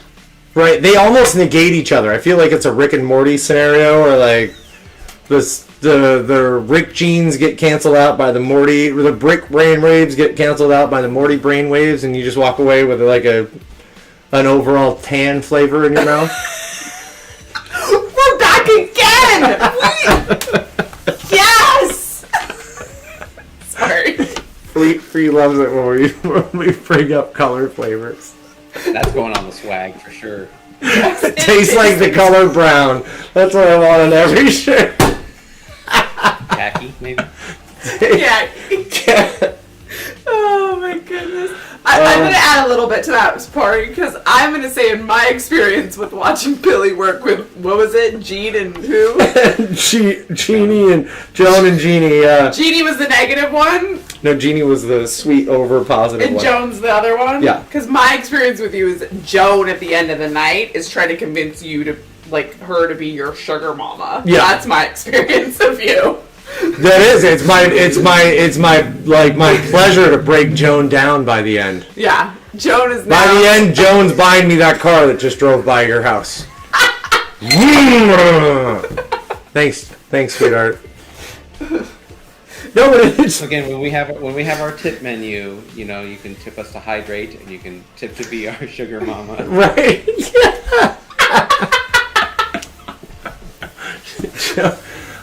Right? They almost negate each other. I feel like it's a Rick and Morty scenario, or like the Rick genes get canceled out by the Morty, or the Brick brain waves get canceled out by the Morty brain waves, and you just walk away with like an overall tan flavor in your mouth. We're back again. Yes. Sorry. Free loves it when we bring up color flavors. That's going on the swag for sure. It tastes like the color brown. That's what I want on every shirt. Khaki, maybe? Yeah. Oh my goodness. I'm going to add a little bit to that part, because I'm going to say in my experience with watching Billy work with, what was it, Jean and who? Jeannie and Joan and Jeannie, yeah. Jeannie was the negative one? No, Jeannie was the sweet over positive And one. Joan's the other one? Yeah. Because my experience with you is Joan at the end of the night is trying to convince you to, like, her to be your sugar mama. Yeah. That's my experience of you. That is, it's my pleasure to break Joan down by the end. Yeah. Joan is now... By the end, Joan's buying me that car that just drove by your house. Thanks, sweetheart. No, but it's... Again, when we have our tip menu, you know, you can tip us to hydrate, and you can tip to be our sugar mama. Right? Yeah.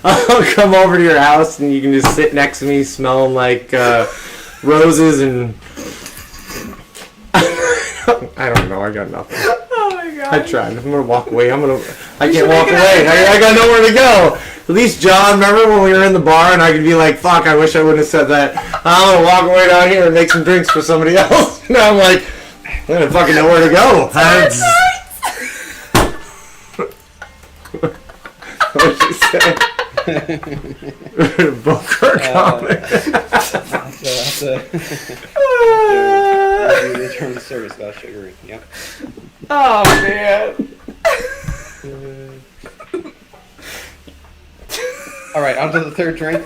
I'll come over to your house, and you can just sit next to me smelling like roses and... I don't know, I got nothing. Oh my god. I tried. I'm gonna walk away. I can't walk away. I got nowhere to go. At least John, remember when we were in the bar and I could be like, fuck, I wish I wouldn't have said that. I'm gonna walk away down here and make some drinks for somebody else. Now I'm like, I don't fucking know where to go. What did you say? Book her comic. That's a return service about sugaring. Yep. Oh man. All right, on to the third drink.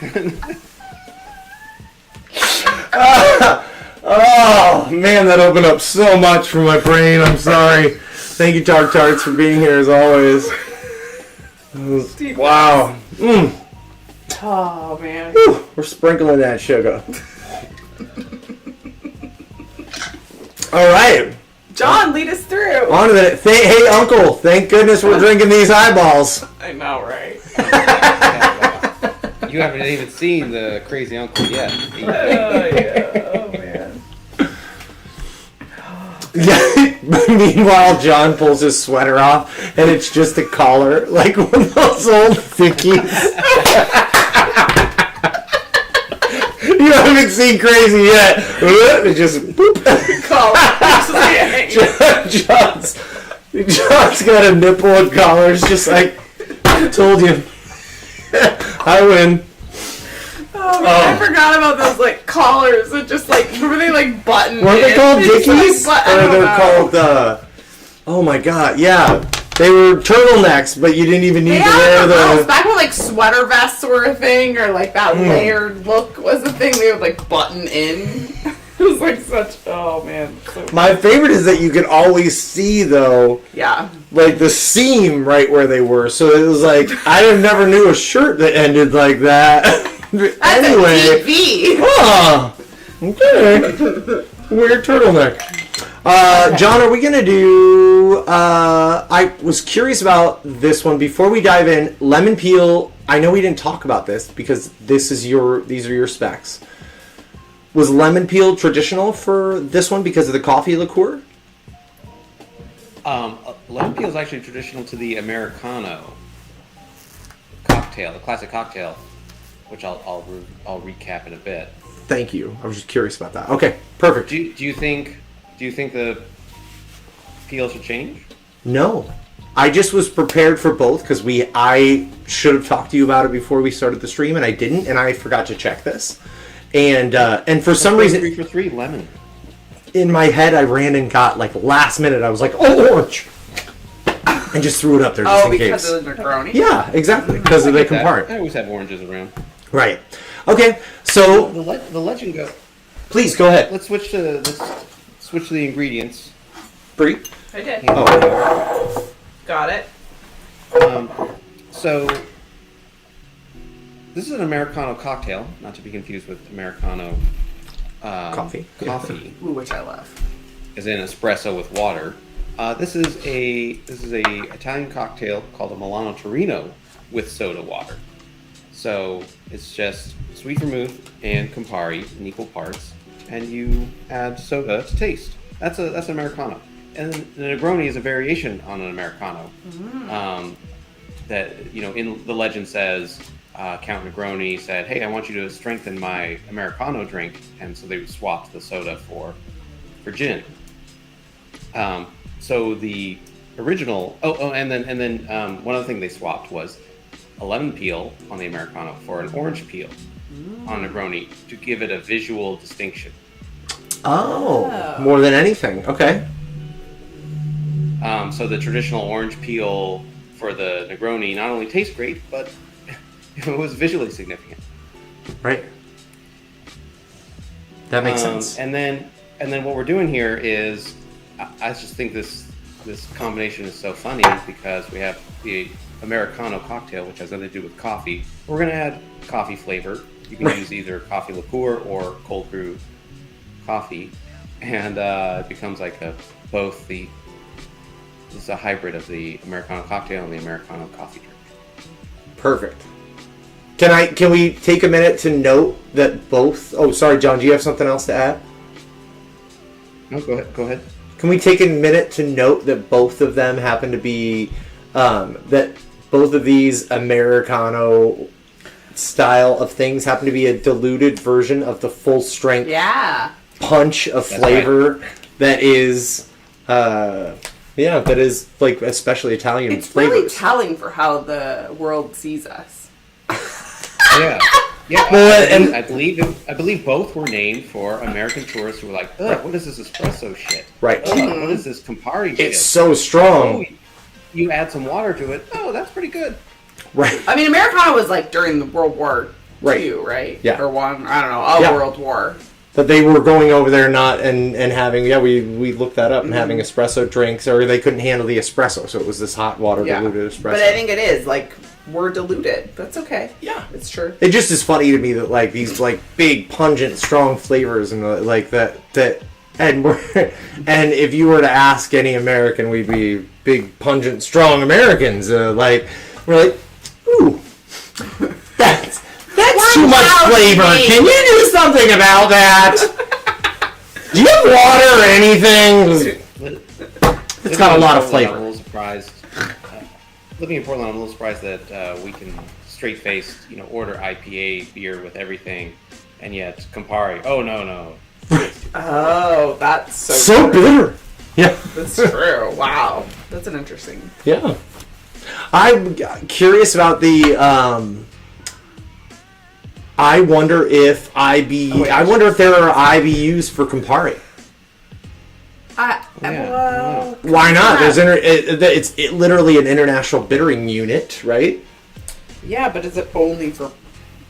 Oh man, that opened up so much for my brain. I'm sorry. Thank you, Tarts, for being here as always. Wow. Oh man. Whew, we're sprinkling that sugar. All right. John, lead us through. On to the... Hey, Uncle. Thank goodness we're drinking these highballs. I know, right? You haven't even seen the crazy uncle yet. Oh yeah. Oh man. Yeah. Meanwhile, John pulls his sweater off, and it's just a collar, like one of those old thickies. You haven't seen crazy yet. It just boop. John's got a nipple and collars, just like I told you. I win. Oh man, I forgot about those like collars that just like were they like button? Weren't they called Dickies? Like, or they're called oh my god, yeah. They were turtlenecks, but you didn't even need to wear the... Back when like sweater vests were a thing, or like that layered look was a thing, they would like button in. It was like such... Oh man. So my favorite is that you could always see, though, yeah, like the seam right where they were. So it was like, I never knew a shirt that ended like that. that's anyway. a TV. Huh. Okay. Weird turtleneck. John, are we going to do... I was curious about this one. Before we dive in, lemon peel... I know we didn't talk about this because these are your specs. Was lemon peel traditional for this one because of the coffee liqueur? Lemon peel is actually traditional to the Americano cocktail, the classic cocktail, which I'll recap in a bit. Thank you. I was just curious about that. Okay, perfect. Do you think the peel should change? No. I just was prepared for both because I should have talked to you about it before we started the stream, and I didn't, and I forgot to check this. And for some reason, 3 for 3 lemon. in my head, I ran and got like last minute. I was like, "Oh, orange," and just threw it up there just in because case. of the Negroni? Yeah, exactly, because of the Campari. I always have oranges around. Right. Okay. So The legend go. please go ahead. Let's switch to the ingredients. Bree. I did. Oh. Got it. So this is an Americano cocktail, not to be confused with Americano Coffee. Coffee, Ooh, which I love. as in espresso with water. This is a Italian cocktail called a Milano Torino with soda water. So it's just sweet vermouth and Campari in equal parts, and you add soda to taste. That's an Americano. And the Negroni is a variation on an Americano. That, in the legend says, Count Negroni said, "Hey, I want you to strengthen my Americano drink," and so they swapped the soda for gin. So the original, and then one other thing they swapped was a lemon peel on the Americano for an orange peel on Negroni to give it a visual distinction. Oh, more than anything. Okay. So the traditional orange peel for the Negroni not only tastes great, but it was visually significant. Right. That makes sense. And then what we're doing here is, I just think this combination is so funny because we have the Americano cocktail, which has nothing to do with coffee. We're going to add coffee flavor. You can use either coffee liqueur or cold brew coffee, and it becomes like it's a hybrid of the Americano cocktail and the Americano coffee drink. Perfect. Can we take a minute to note that both? Oh, sorry, John. Do you have something else to add? No, go ahead. Can we take a minute to note that both of them happen to be that both of these Americano style of things happen to be a diluted version of the full strength punch of flavor that is that is like especially Italian It's flavors. really telling for how the world sees us. Yeah. Well, I believe both were named for American tourists who were like, "Ugh, what is this espresso shit? Right. Ugh, what is this Campari shit? It's so strong. Oh, you add some water to it. Oh, that's pretty good." Right. I mean, Americano was like during the World War II, right? Yeah. Or one, I don't know, World War. That they were going over there and having we looked that up and having espresso drinks, or they couldn't handle the espresso, so it was this hot water diluted espresso. But I think it is like we're diluted. That's okay. Yeah, it's true. It just is funny to me that like these like big pungent strong flavors and like that and and if you were to ask any American, we'd be big pungent strong Americans. We're like, ooh, that's too much flavor. Can you do something about that? Do you have water or anything? It's got a lot of flavor. I'm a little surprised. Living in Portland, I'm a little surprised that we can straight-faced, order IPA beer with everything, and yet Campari. Oh no. Oh, that's so bitter. Yeah, that's true. Wow, that's an interesting. Yeah, I'm curious about the. I wonder if I wonder if there are IBUs for Campari. Why not? There's it's literally an international bittering unit, right? Yeah, but is it only for?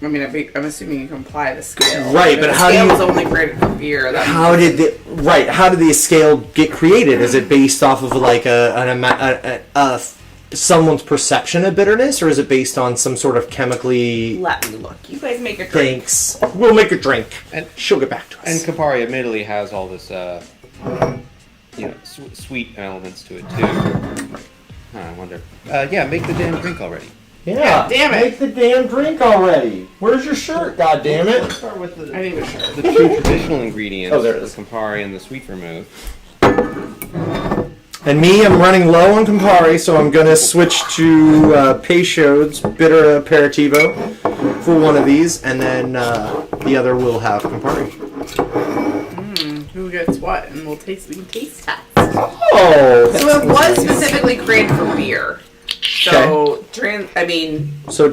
I mean, I'm assuming you can apply the scale. Right, but how do you? The scale is only created for beer. How did the scale get created? Is it based off of like someone's perception of bitterness, or is it based on some sort of chemically? Let me look. You guys make a drink. Thanks. We'll make a drink, and she'll get back to us. And Campari admittedly has all this, sweet elements to it too. I wonder. Make the damn drink already. Yeah, damn it! Make the damn drink already. Where's your shirt? God damn it! Let's start with the shirt. The two traditional ingredients. Oh, there it is. The Campari and the sweet vermouth. And me, I'm running low on Campari, so I'm gonna switch to Peychaud's Bitter Aperitivo for one of these, and then the other will have Campari. Who gets what? And we can taste test. Oh! So it was specifically created for beer. So, So it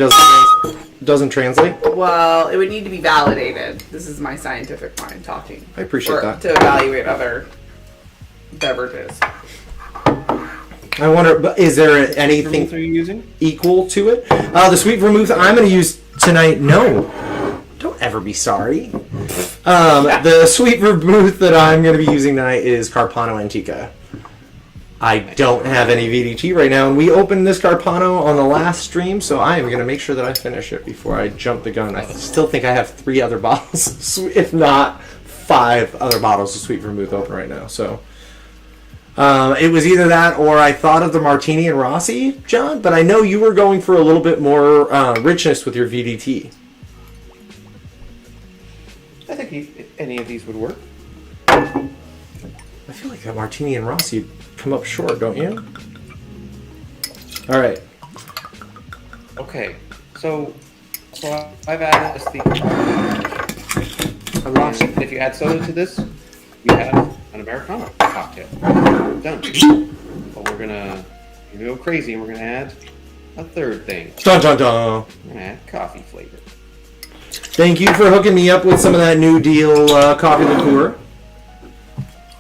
doesn't translate? well, it would need to be validated. This is my scientific mind talking. I appreciate that. To evaluate other beverages. I wonder, but is there anything Are you using? equal to it? The sweet vermouth I'm going to use tonight, no. Don't ever be sorry. The sweet vermouth that I'm going to be using tonight is Carpano Antica. I don't have any VDT right now, and we opened this Carpano on the last stream, so I am going to make sure that I finish it before I jump the gun. I still think I have 3 other bottles, if not 5 other bottles of sweet vermouth open right now, so... it was either that or I thought of the Martini and Rossi, John, but I know you were going for a little bit more richness with your VDT. I think any of these would work. I feel like that Martini and Rossi come up short, don't you? All right. Okay, so I've added this thing. And if you add soda to this, you have an Americano cocktail. Done. But we're gonna go crazy and we're gonna add a third thing. Dun dun dun. We're gonna add coffee flavor. Thank you for hooking me up with some of that New Deal coffee liqueur.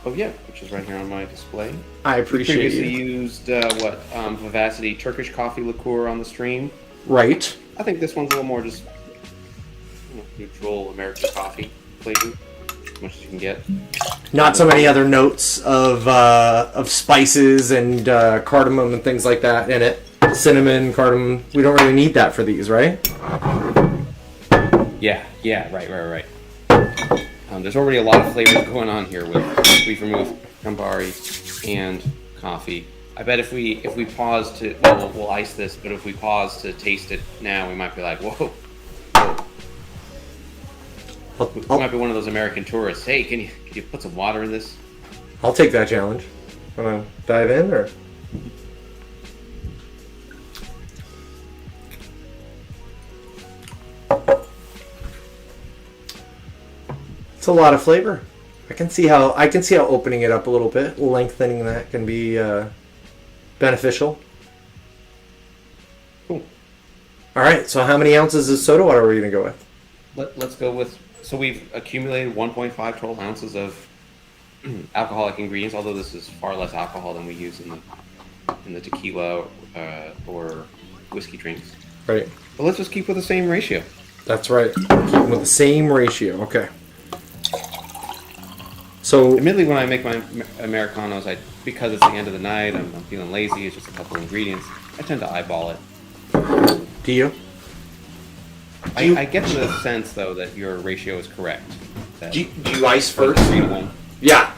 Oh yeah, which is right here on my display. I appreciate Previously you. used Vivacity Turkish coffee liqueur on the stream. Right. I think this one's a little more just neutral American coffee flavor, as much as you can get. Not so many other notes of spices and cardamom and things like that in it. Cinnamon, cardamom. We don't really need that for these, right? Yeah, right. There's already a lot of flavors going on here with sweet vermouth, Campari, and coffee. I bet if we pause to, we'll ice this, but if we pause to taste it now, we might be like, whoa. We might be one of those American tourists. Hey, can you put some water in this? I'll take that challenge. Want to dive in, or? It's a lot of flavor. I can see how opening it up a little bit, lengthening that can be beneficial. Cool. All right. So how many ounces of soda water are we going to go with? Let's go with. So we've accumulated 1.5 total ounces of alcoholic ingredients. Although this is far less alcohol than we use in the tequila or whiskey drinks. Right. But let's just keep with the same ratio. That's right. Keep with the same ratio. Okay. So, admittedly, when I make my Americanos, because it's the end of the night, I'm feeling lazy, it's just a couple of ingredients, I tend to eyeball it. do you? I get the sense, though, that your ratio is correct. Do you ice first? 3 to 1. Yeah.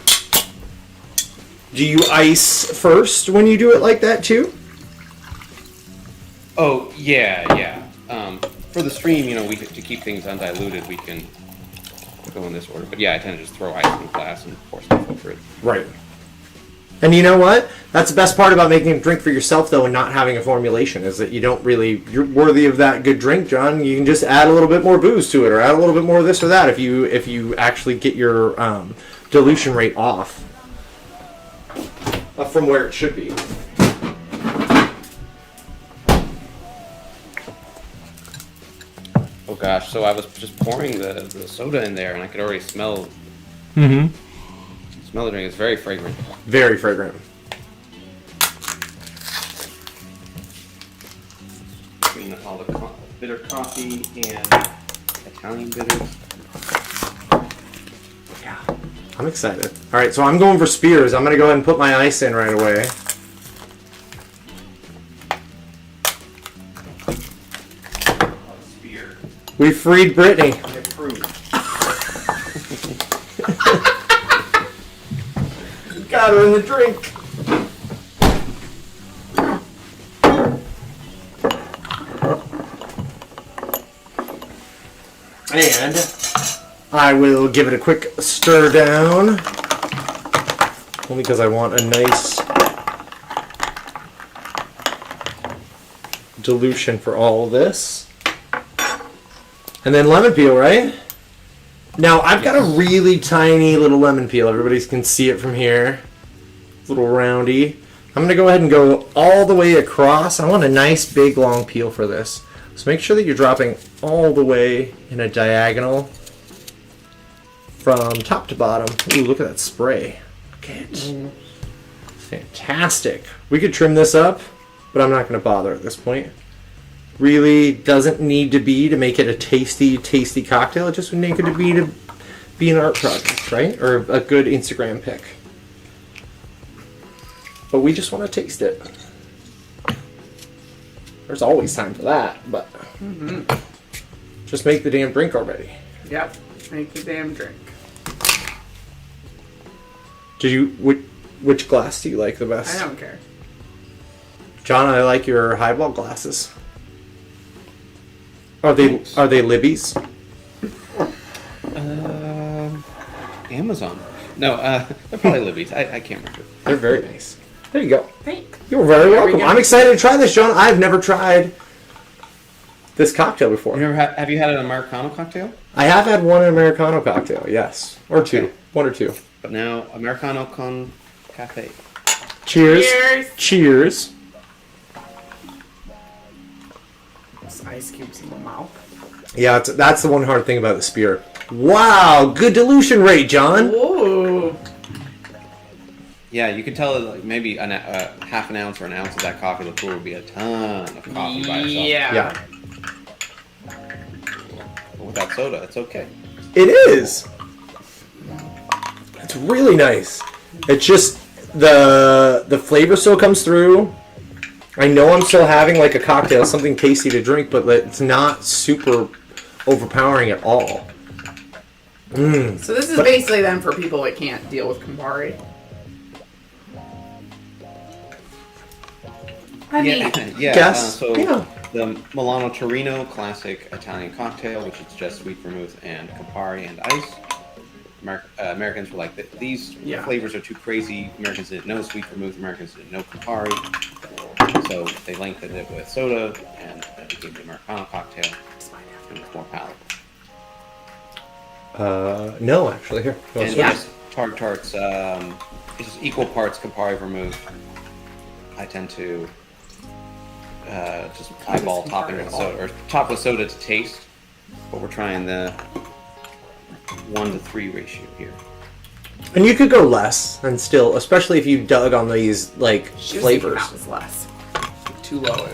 Do you ice first when you do it like that, too? Oh, yeah. For the stream, to keep things undiluted, we can go in this order. But yeah, I tend to just throw ice in the glass and pour stuff over it. Right. And you know what? That's the best part about making a drink for yourself, though, and not having a formulation, is that you're worthy of that good drink, John. You can just add a little bit more booze to it, or add a little bit more of this or that if you actually get your dilution rate off from where it should be. Oh gosh, so I was just pouring the soda in there, and I could already smell Mm-hmm. the drink. It's very fragrant. Very fragrant. Between all the bitter coffee and Italian bitters. Yeah, I'm excited. All right, so I'm going for Spears. I'm going to go ahead and put my ice in right away. Spear. We freed Brittany. Approved. Got her in the drink. And I will give it a quick stir down. Only because I want a nice dilution for all this. And then lemon peel, right? Now, I've got a really tiny little lemon peel. Everybody can see it from here. Little roundy. I'm going to go ahead and go all the way across. I want a nice big long peel for this. So make sure that you're dropping all the way in a diagonal from top to bottom. Ooh, look at that spray. Look at it. Fantastic. We could trim this up, but I'm not going to bother at this point. Really doesn't need to be to make it a tasty, tasty cocktail. It just would make it to be an art project, right? Or a good Instagram pic. But we just want to taste it. There's always time for that, but just make the damn drink already. Yep, make the damn drink. Which glass do you like the best? I don't care. John, I like your highball glasses. Are they Libby's? Amazon. No, they're probably Libby's. I can't remember. They're very nice. There you go. Thanks. You're very There we welcome. go. I'm excited to try this, John. I've never tried this cocktail before. Have you had an Americano cocktail? I have had one Americano cocktail, yes. Or two. Okay. One or two. But now, Americano con cafe. Cheers. Cheers. Cheers. Just ice cubes in my mouth. Yeah, that's the one hard thing about the spear. Wow, good dilution rate, John. Ooh. Yeah, you can tell that like maybe half an ounce or an ounce of that coffee liqueur would be a ton of coffee by itself. Yeah. But without soda, it's okay. It is. It's really nice. It's just the flavor still comes through. I know I'm still having like a cocktail, something tasty to drink, but it's not super overpowering at all. So this is basically then for people that can't deal with Campari. I mean, Yeah. Guess. So Yeah. the Milano Torino classic Italian cocktail, which is just sweet vermouth and Campari and ice. Americans were like, these flavors are too crazy. Americans didn't know sweet vermouth. Americans didn't know Campari. So they lengthened it with soda, and that became the Americano cocktail. And it's more palatable. No, actually, here. And just tarts, it's just equal parts Campari vermouth. I tend to just eyeball topping with soda, or top with soda to taste. But we're trying the 1 to 3 ratio here. And you could go less, and still, especially if you dug on these like flavors. That was less. Too low.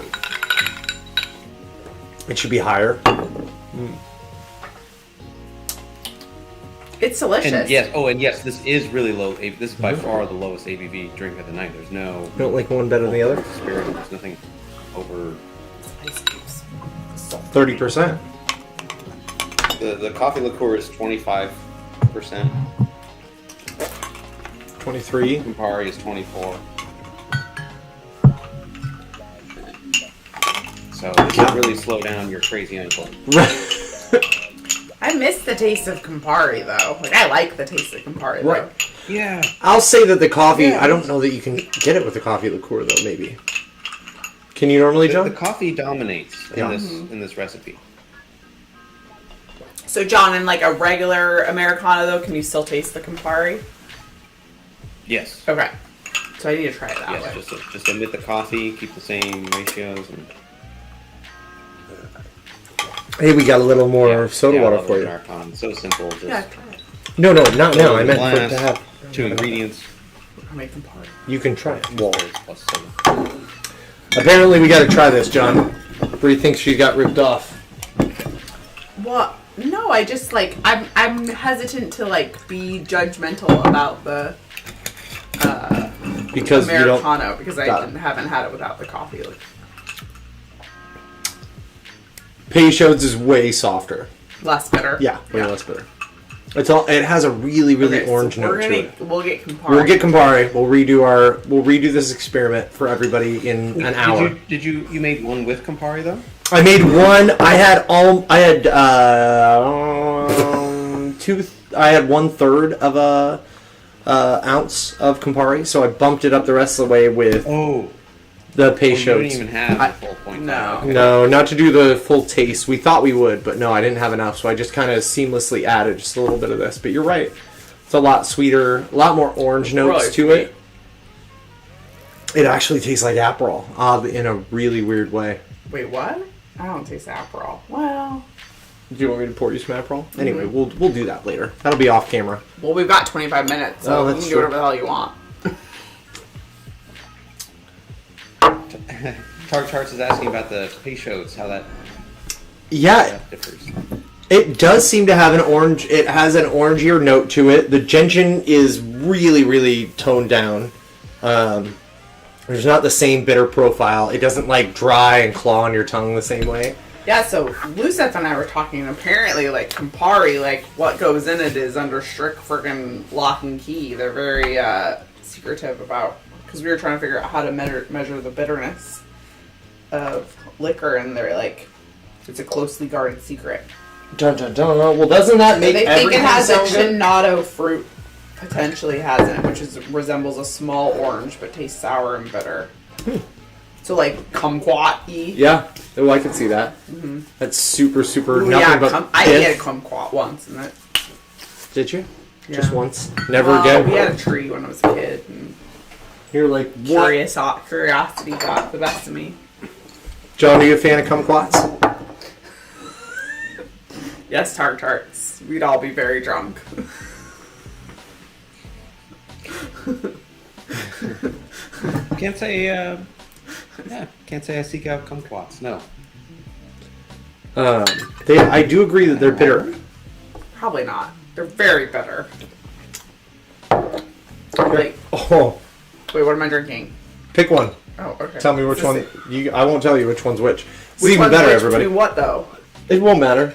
It should be higher. It's delicious. And yes, this is really low. This is by far the lowest ABV drink of the night. There's no. You don't like one better than the other? Spirit. There's nothing over. Ice cubes. 30%. The coffee liqueur is 25%. 23. Campari is 24. So this will really slow down your crazy ankle. I miss the taste of Campari though. Like I like the taste of Campari though. Right. Yeah. I'll say that the coffee, Yeah. I don't know that you can get it with the coffee liqueur though, maybe. Can you normally, The John? coffee dominates in Yeah. in this recipe. So John, in like a regular Americano though, can you still taste the Campari? Yes. Okay. So I need to try it that way. Yes. Just omit the coffee. Keep the same ratios. And Hey, we got a little more soda water for you. Americano. It's so simple. Just Yeah, try it. No, not now. I meant for it glass, to have. 2 ingredients. I'll make Campari. You can try it. Well, Plus soda. apparently we got to try this, John. Bree thinks she got ripped off. Well, no, I just like I'm hesitant to like be judgmental about the Because you don't. Americano because I Got it. haven't had it without the coffee. Like, Peychaud's is way softer. less bitter. Yeah, way less bitter. It's all. It has a really, really Okay, so orange note to it. We'll get Campari. We'll get Campari. We'll redo this experiment for everybody in an hour. Did you made one with Campari though? I made one. I had 1/3 of a ounce of Campari, so I bumped it up the rest of the way with the You Peychaud's. didn't even have the full point. No. Okay. No, not to do the full taste. We thought we would, but no, I didn't have enough, so I just kind of seamlessly added just a little bit of this. But you're right. It's a lot sweeter, a lot more orange notes Really to sweet. it. It actually tastes like Aperol, in a really weird way. Wait, what? I don't taste Aperol. Well... Do you want me to pour you some Aperol? Anyway, we'll do that later. That'll be off camera. Well, we've got 25 minutes, so you can do whatever the hell you want. Target Charts is asking about the Peychaud's, how that differs. It does seem to have an orange. It has an orangier note to it. The gentian is really, really toned down. There's not the same bitter profile. It doesn't like dry and claw on your tongue the same way. Yeah, so Lucette and I were talking, and apparently, like, Campari, like, what goes in it is under strict friggin' lock and key. They're very secretive about, because we were trying to figure out how to measure the bitterness of liquor, and they're like, it's a closely guarded secret. Dun dun dun. Well, doesn't that make they think it has a good? Chinado fruit potentially has in it, which resembles a small orange, but tastes sour and bitter. So, like, kumquat-y. Yeah. Oh, I can see that. Mm-hmm. That's super, super. Ooh, nothing but I ate a kumquat once, and it. Did you? Yeah. Just once? Never again? We had a tree when I was a kid. And you're like, what? Curiosity got the best of me. John, are you a fan of kumquats? Yes, tarts. We'd all be very drunk. Can't say, can't say I seek out kumquats. No. I do agree that they're bitter. Probably not. They're very bitter. Wait, Oh, what am I drinking? pick one. Oh, okay. Tell me which one. I won't tell you which one's which. It's Which even one's better, which everybody. between what, though? It won't matter.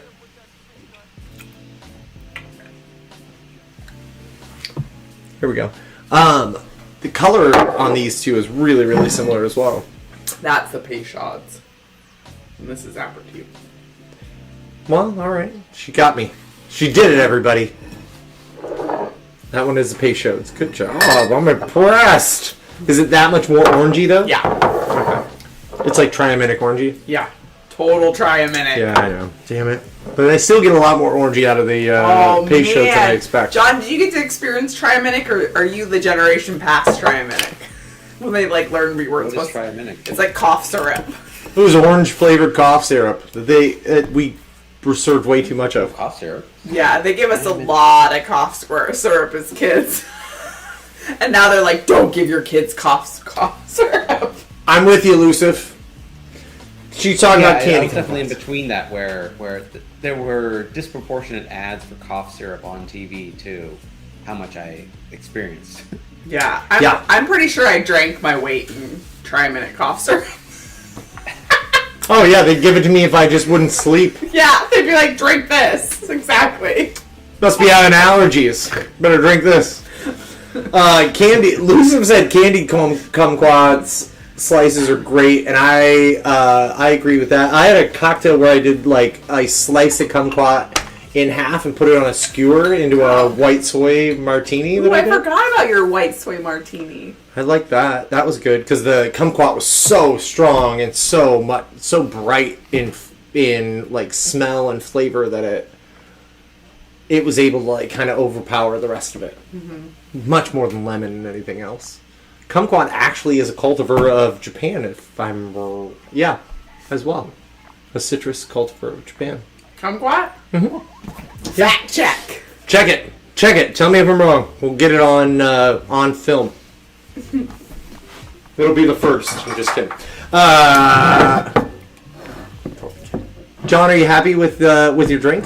Here we go. The color on these two is really, really similar as well. That's the Peychaud's. And this is Aperitif. Well, all right. She got me. She did it, everybody. That one is the Peychaud's. Good job. I'm impressed. Is it that much more orangey, though? Yeah. Okay. It's like triaminic orangey? Yeah. Total try a minute. Yeah, I know. Damn it. But I still get a lot more orangey out of the Peychaud's than I expect. John, did you get to experience Triaminic, or are you the generation past Triaminic? When they, like, learn rewords. What is Triaminic? It's like cough syrup. It was orange-flavored cough syrup that we were served way too much of. Cough syrup? Yeah, they gave us a lot of cough syrup as kids. And now they're like, don't give your kids cough syrup. I'm with you, Lucifer. She's talking about candy. I was definitely in between that, where there were disproportionate ads for cough syrup on TV to how much I experienced. Yeah, I'm pretty sure I drank my weight in Tri-Minute cough syrup. Oh yeah, they'd give it to me if I just wouldn't sleep. Yeah, they'd be like, drink this. Exactly. Must be having allergies. Better drink this. Candy. Lucifer said candied kumquats slices are great, and I agree with that. I had a cocktail where I did like I sliced a kumquat in half and put it on a skewer into a white soy martini. Ooh, I forgot about your white soy martini. I like that. That was good because the kumquat was so strong and so bright in like smell and flavor that it was able to like kind of overpower the rest of it. Mm-hmm. Much more than lemon and anything else. Kumquat actually is a cultivar of Japan, if I'm wrong. Yeah, as well. A citrus cultivar of Japan. Kumquat? Mm-hmm. Fact check. Check it. Check it. Tell me if I'm wrong. We'll get it on film. It'll be the first. I'm just kidding. John, are you happy with your drink?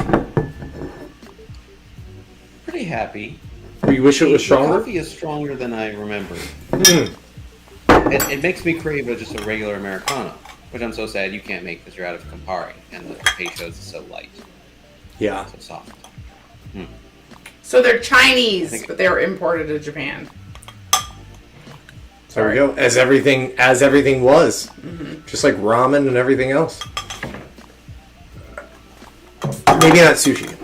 Pretty happy. Or you wish it was stronger? The coffee is stronger than I remember. It makes me crave just a regular Americano, which I'm so sad you can't make because you're out of Campari, and the Peychaud's is so light. Yeah. So soft. So they're Chinese, but they were imported to Japan. There we go. As everything was. Mm-hmm. Just like ramen and everything else. Maybe not sushi,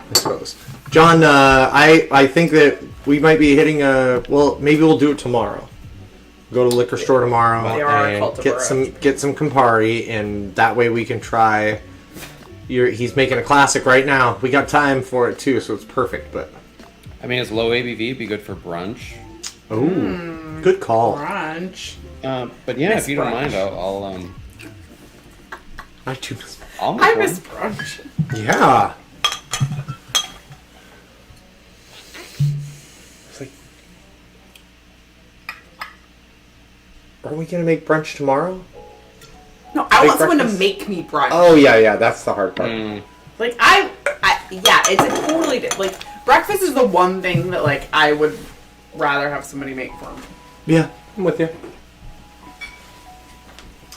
I suppose. John, I think that we might be hitting maybe we'll do it tomorrow. Go to the liquor store tomorrow and get some Campari, and that way we can try. He's making a classic right now. We got time for it too, so it's perfect. But I mean, it's low ABV. It'd be good for brunch. Ooh, Good call. Brunch. But yeah, Miss if you don't brunch. mind, I do. I'll I make miss one. brunch. Yeah. It's like, are we gonna make brunch tomorrow? No, I Big want someone to breakfast? make me brunch. Oh yeah, that's the hard part. Like yeah, it's a totally like breakfast is the one thing that like I would rather have somebody make for me. Yeah, I'm with you.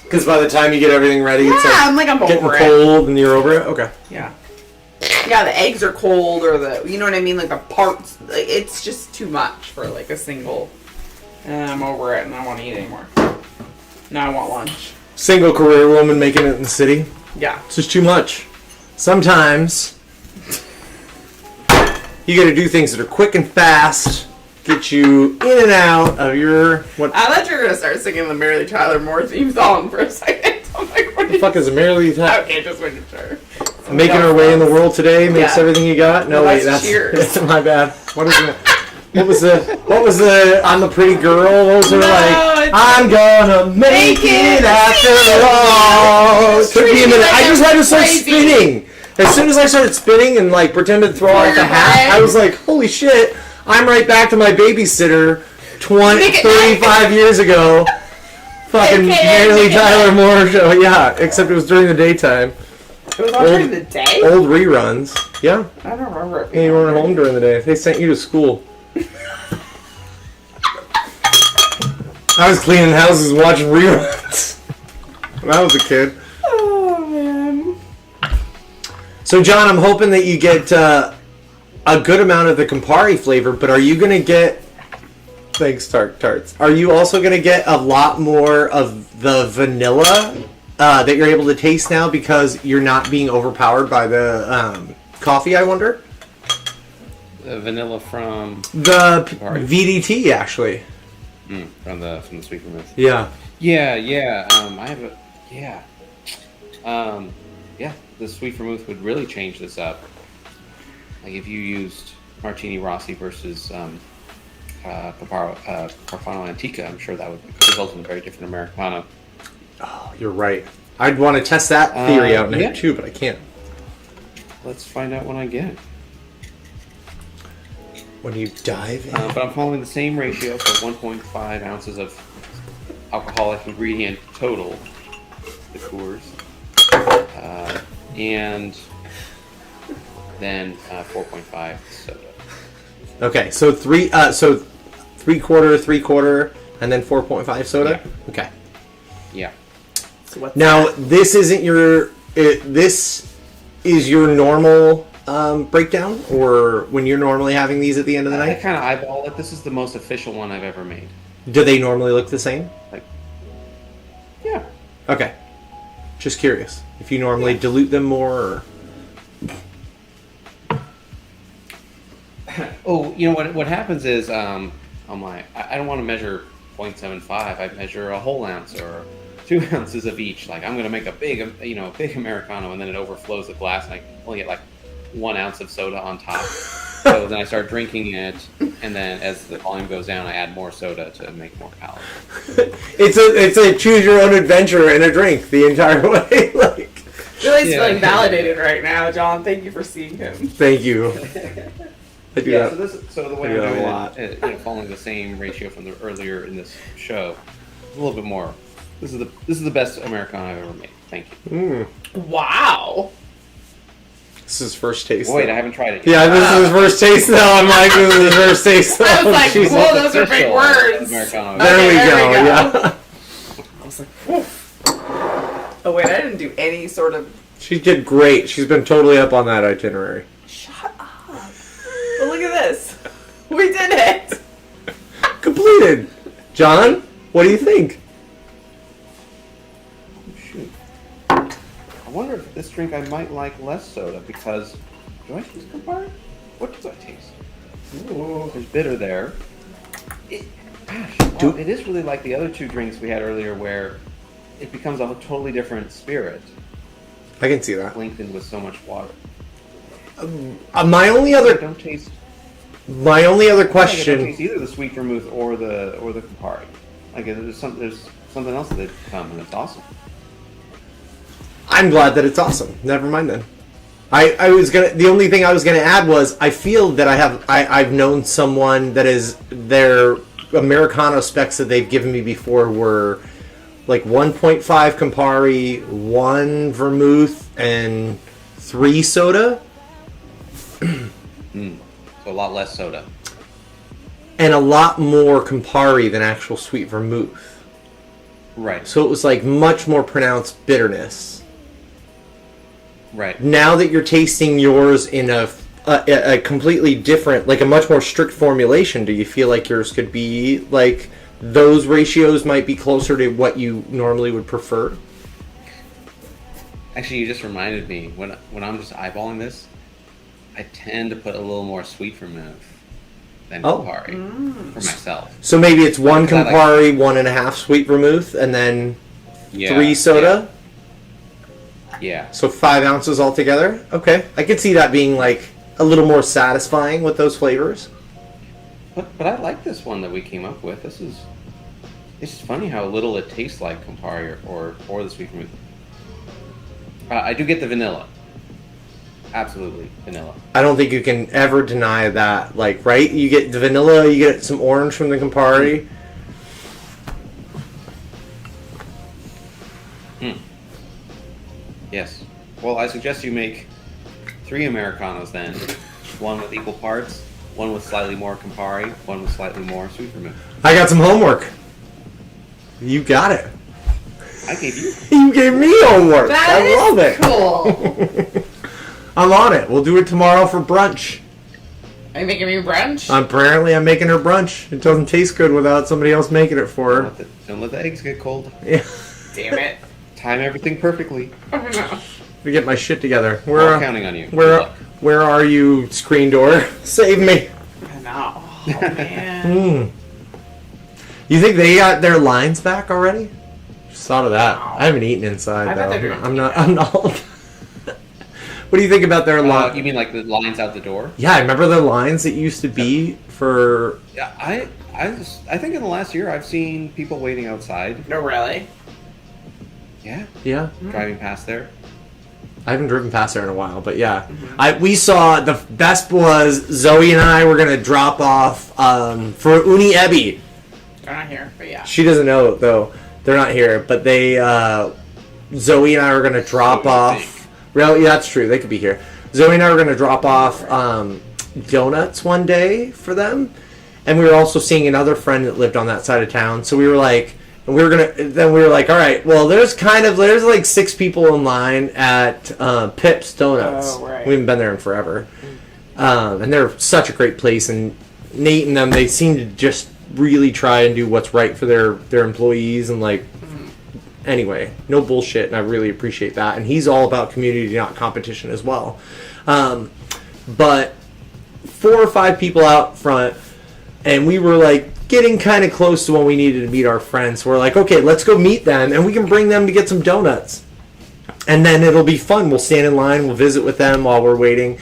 Because by the time you get everything ready, it's Yeah, like I'm getting over it. cold and you're over it. Okay. Yeah. Yeah, the eggs are cold or you know what I mean? Like the parts, like, it's just too much for like a single. And I'm over it and I don't want to eat anymore. Now I want lunch. Single career woman making it in the city. Yeah. It's just too much. Sometimes you got to do things that are quick and fast, get you in and out of your what I thought you were going to start singing the Mary Tyler Moore theme song for a second. I'm like, what the fuck is Americano? Okay, just making sure. Making her way in the world today makes Yeah. everything you got. No, No, wait, that's that's Cheers. my bad. What is it? What was the I'm the pretty girl? What was her like? it's- I'm gonna make it after all. It took me a treating me minute. like I just had to start crazy. spinning. As soon as I started spinning and like pretended to throw out the hat, I was like, holy shit! I'm right back to my babysitter 35 years ago. Fucking AKA Mary Tyler Moore show. Yeah, except it was during the daytime. It was on during the day? Old reruns. Yeah. I don't remember it. And you weren't home during the day. They sent you to school. I was cleaning houses and watching reruns when I was a kid. Oh, man. So, John, I'm hoping that you get a good amount of the Campari flavor, but are you going to get... Thanks, Tarts. Are you also going to get a lot more of the vanilla that you're able to taste now because you're not being overpowered by the coffee, I wonder? The vanilla from The Campari? VDT, actually. From the sweet vermouth. Yeah. Yeah. I have a yeah. The sweet vermouth would really change this up. Like if you used Martini Rossi versus Carfano Antica, I'm sure that would result in a very different Americano. Oh, you're right. I'd want to test that theory out now yeah. too, but I can't. Let's find out when I get it. When you dive in. But I'm following the same ratio, so 1.5 ounces of alcoholic ingredient total, liqueurs, and then 4.5 soda. Okay, so three quarter, and then 4.5 soda. Yeah. Okay. Yeah. So what's Now that? this isn't your. This is your normal breakdown, or when you're normally having these at the end of the I night. kind of eyeball it. This is the most official one I've ever made. Do they normally look the same? Like, yeah. Okay. Just curious if you normally dilute them more. Or... Oh, you know what happens is on my I don't want to measure 0.75. I measure a whole ounce or 2 ounces of each. Like I'm gonna make a big Americano, and then it overflows the glass, and I only get like 1 ounce of soda on top. So then I start drinking it, and then as the volume goes down, I add more soda to make more calories. it's a choose your own adventure in a drink the entire way. Like, Billy's Yeah. feeling validated right now, John. Thank you for seeing him. thank you. I do Yeah. that. So the way I do I'm that a doing lot. it, following the same ratio from the earlier in this show, a little bit more. This is the best Americano I've ever made. Thank you. Wow. This is first taste. Wait, though. I haven't tried it yet. Yeah, this is his first taste though. I'm like, this is his first taste though. I was like, She's- whoa, those are big Official words. Americano. There Okay, we there go. we go. Yeah. I was like, woof. Oh, wait, I didn't do any sort of... She did great. She's been totally up on that itinerary. Shut up. But look at this. We did it. Completed. John, what do you think? Shoot. I wonder if this drink I might like less soda because do I taste Campari? What do I taste? Ooh, there's bitter there. It is really like the other two drinks we had earlier where it becomes a totally different spirit I can see that. linked in with so much water. My only I other don't taste. My only other Like, I don't question. taste either the sweet vermouth or the Campari. Like there's something else that come and it's awesome. I'm glad that it's awesome. Never mind then. I was gonna. The only thing I was gonna add was I feel that I've known someone that is their Americano specs that they've given me before were like 1.5 Campari, 1 vermouth, and 3 soda. So a lot less soda. And a lot more Campari than actual sweet vermouth. Right. So it was like much more pronounced bitterness. Right. Now that you're tasting yours in a completely different, like a much more strict formulation, do you feel like yours could be like those ratios might be closer to what you normally would prefer? Actually, you just reminded me when I'm just eyeballing this, I tend to put a little more sweet vermouth than Campari for myself. So maybe it's 1 Because I Campari, 1.5 sweet vermouth, and then 3 soda. Yeah. So 5 ounces altogether. Okay, I could see that being like a little more satisfying with those flavors. But I like this one that we came up with. It's just funny how little it tastes like Campari or the sweet vermouth. I do get the vanilla. Absolutely, vanilla. I don't think you can ever deny that. Like, right? You get the vanilla, you get some orange from the Campari. Yes. Well, I suggest you make 3 Americanos then. 1 with equal parts, 1 with slightly more Campari, 1 with slightly more sweet vermouth. I got some homework. You got it. I gave you. You gave me homework. That I is love it. cool. I'm on it. We'll do it tomorrow for brunch. Are you making me brunch? Apparently, I'm making her brunch. It doesn't taste good without somebody else making it for her. Don't let the eggs get cold. Yeah. Damn it. Time everything perfectly. Oh no. We get my shit together. We're counting on you. Good Where luck. where are you, screen door? Save me. I know. Oh man. You think they got their lines back already? Just thought of that. Wow. I haven't eaten inside I bet they're though. doing I'm not. What do you think about their line? You mean like the lines out the door? Yeah, I remember the lines that used to be for. Yeah, I think in the last year I've seen people waiting outside. No, really? Yeah, Yeah, driving past there. I haven't driven past there in a while, but yeah, we saw the best was Zoe and I were gonna drop off for Uni Ebby. They're not here, but yeah. She doesn't know though. They're not here, but they Zoe and I were gonna drop off. Really, yeah, that's true. They could be here. Zoe and I were gonna drop off donuts one day for them, and we were also seeing another friend that lived on that side of town. So we were like, and we were like, all right, well, there's like 6 people in line at Pip's Donuts. Oh, right. We haven't been there in forever, and they're such a great place. And Nate and them, they seem to just really try and do what's right for their employees and like. Anyway, no bullshit, and I really appreciate that. And he's all about community, not competition as well. But 4 or 5 people out front, and we were like getting kind of close to when we needed to meet our friends. So we're like, okay, let's go meet them, and we can bring them to get some donuts. And then it'll be fun. We'll stand in line, we'll visit with them while we're waiting.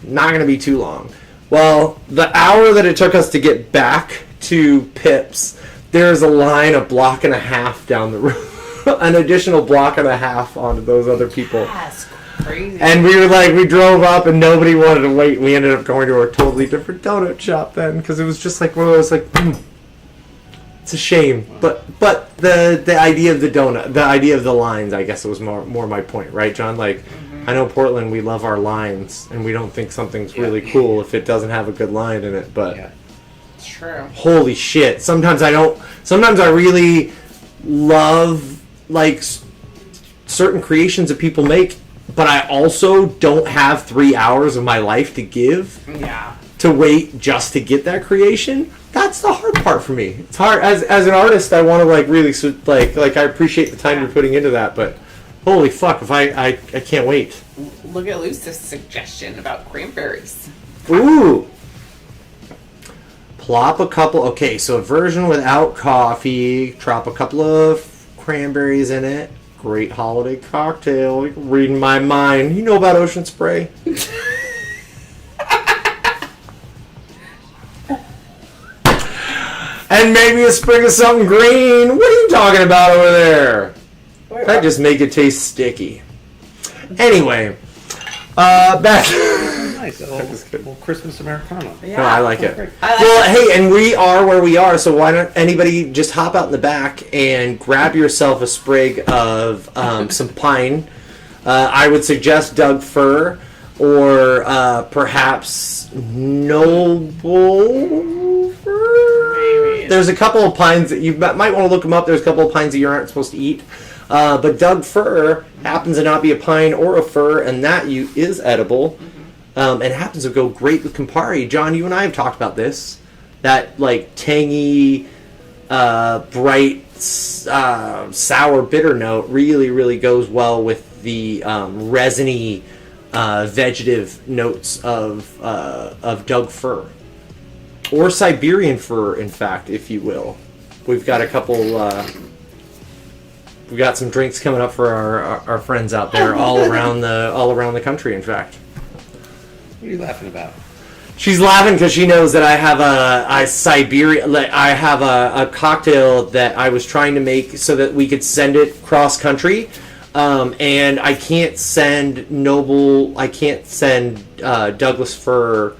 Not going to be too long. Well, the hour that it took us to get back to Pip's, there's a line 1.5 blocks down the road. An additional 1.5 blocks onto those other people. That's crazy. And we were like, we drove up and nobody wanted to wait. We ended up going to a totally different donut shop then because it was just like one of those like, it's a shame. But the idea of the donut, the idea of the lines, I guess it was more my point, right, John? Like, I know Portland, we love our lines and we don't think something's really cool if it doesn't have a good line in it. But It's true. holy shit, sometimes I really love like certain creations that people make, but I also don't have 3 hours of my life to give to wait just to get that creation. That's the hard part for me. It's hard as an artist. I want to like really like I appreciate the time you're putting into that, but holy fuck, if I can't wait. Look at Luce's suggestion about cranberries. Ooh. Plop a couple. Okay, so a version without coffee. Drop a couple of cranberries in it. Great holiday cocktail. You're reading my mind. You know about Ocean Spray? And maybe a sprig of something green. What are you talking about over there? That just make it taste sticky. Anyway, back. Nice, a little Christmas Americano. Yeah. No, I like it. I like Well, hey, and we are where we are, so why don't anybody just hop out in the back and grab yourself a sprig of some pine. I would suggest Doug Fir or perhaps Noble Fir. Maybe. There's a couple of pines that you might want to look them up. There's a couple of pines that you aren't supposed to eat. But Doug Fir happens to not be a pine or a fir, and that is edible. And happens to go great with Campari. John, you and I have talked about this. That like tangy, bright, sour, bitter note really, really goes well with the resiny, vegetative notes of Doug Fir. Or Siberian fir, in fact, if you will. We've got a couple... we've got some drinks coming up for our friends out there all around the country, in fact. What are you laughing about? She's laughing because she knows that I have a cocktail that I was trying to make so that we could send it cross country, and I can't send Douglas Fir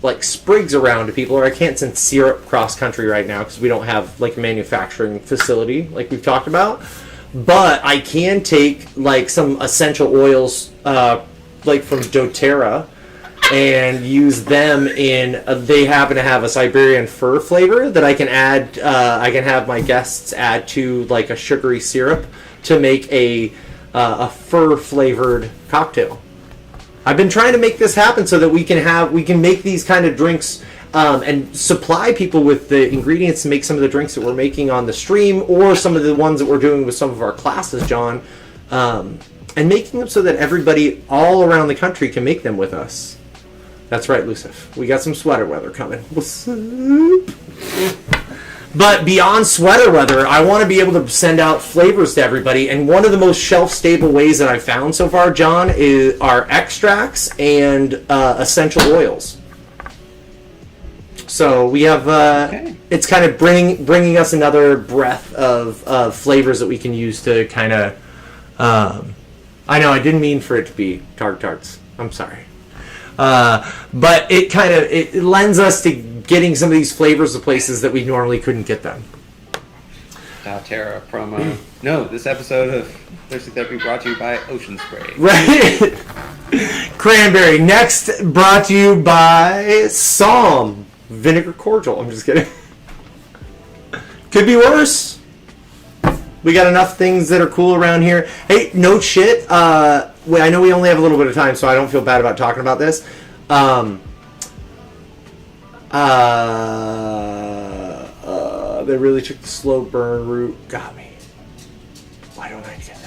like sprigs around to people, or I can't send syrup cross country right now because we don't have like a manufacturing facility like we've talked about. But I can take like some essential oils, like from doTERRA, and use them in. They happen to have a Siberian fir flavor that I can add. I can have my guests add to like a sugary syrup to make a fir flavored cocktail. I've been trying to make this happen so that we can make these kind of drinks and supply people with the ingredients to make some of the drinks that we're making on the stream, or some of the ones that we're doing with some of our classes, John, and making them so that everybody all around the country can make them with us. That's right, Lucif. We got some sweater weather coming. What's up? But beyond sweater weather, I want to be able to send out flavors to everybody. And one of the most shelf-stable ways that I've found so far, John, are extracts and essential oils. So we have, it's kind of bringing us another breath of flavors that we can use to kind of, I know I didn't mean for it to be tarts. I'm sorry. But it lends us to getting some of these flavors to places that we normally couldn't get them. doTERRA promo. No, this episode of Thirsty Therapy brought to you by Ocean Spray. Right. Cranberry. Next, brought to you by Psalm Vinegar Cordial. I'm just kidding. Could be worse. We got enough things that are cool around here. Hey, no shit. I know we only have a little bit of time, so I don't feel bad about talking about this. They really took the slow burn route. Got me. Why don't I get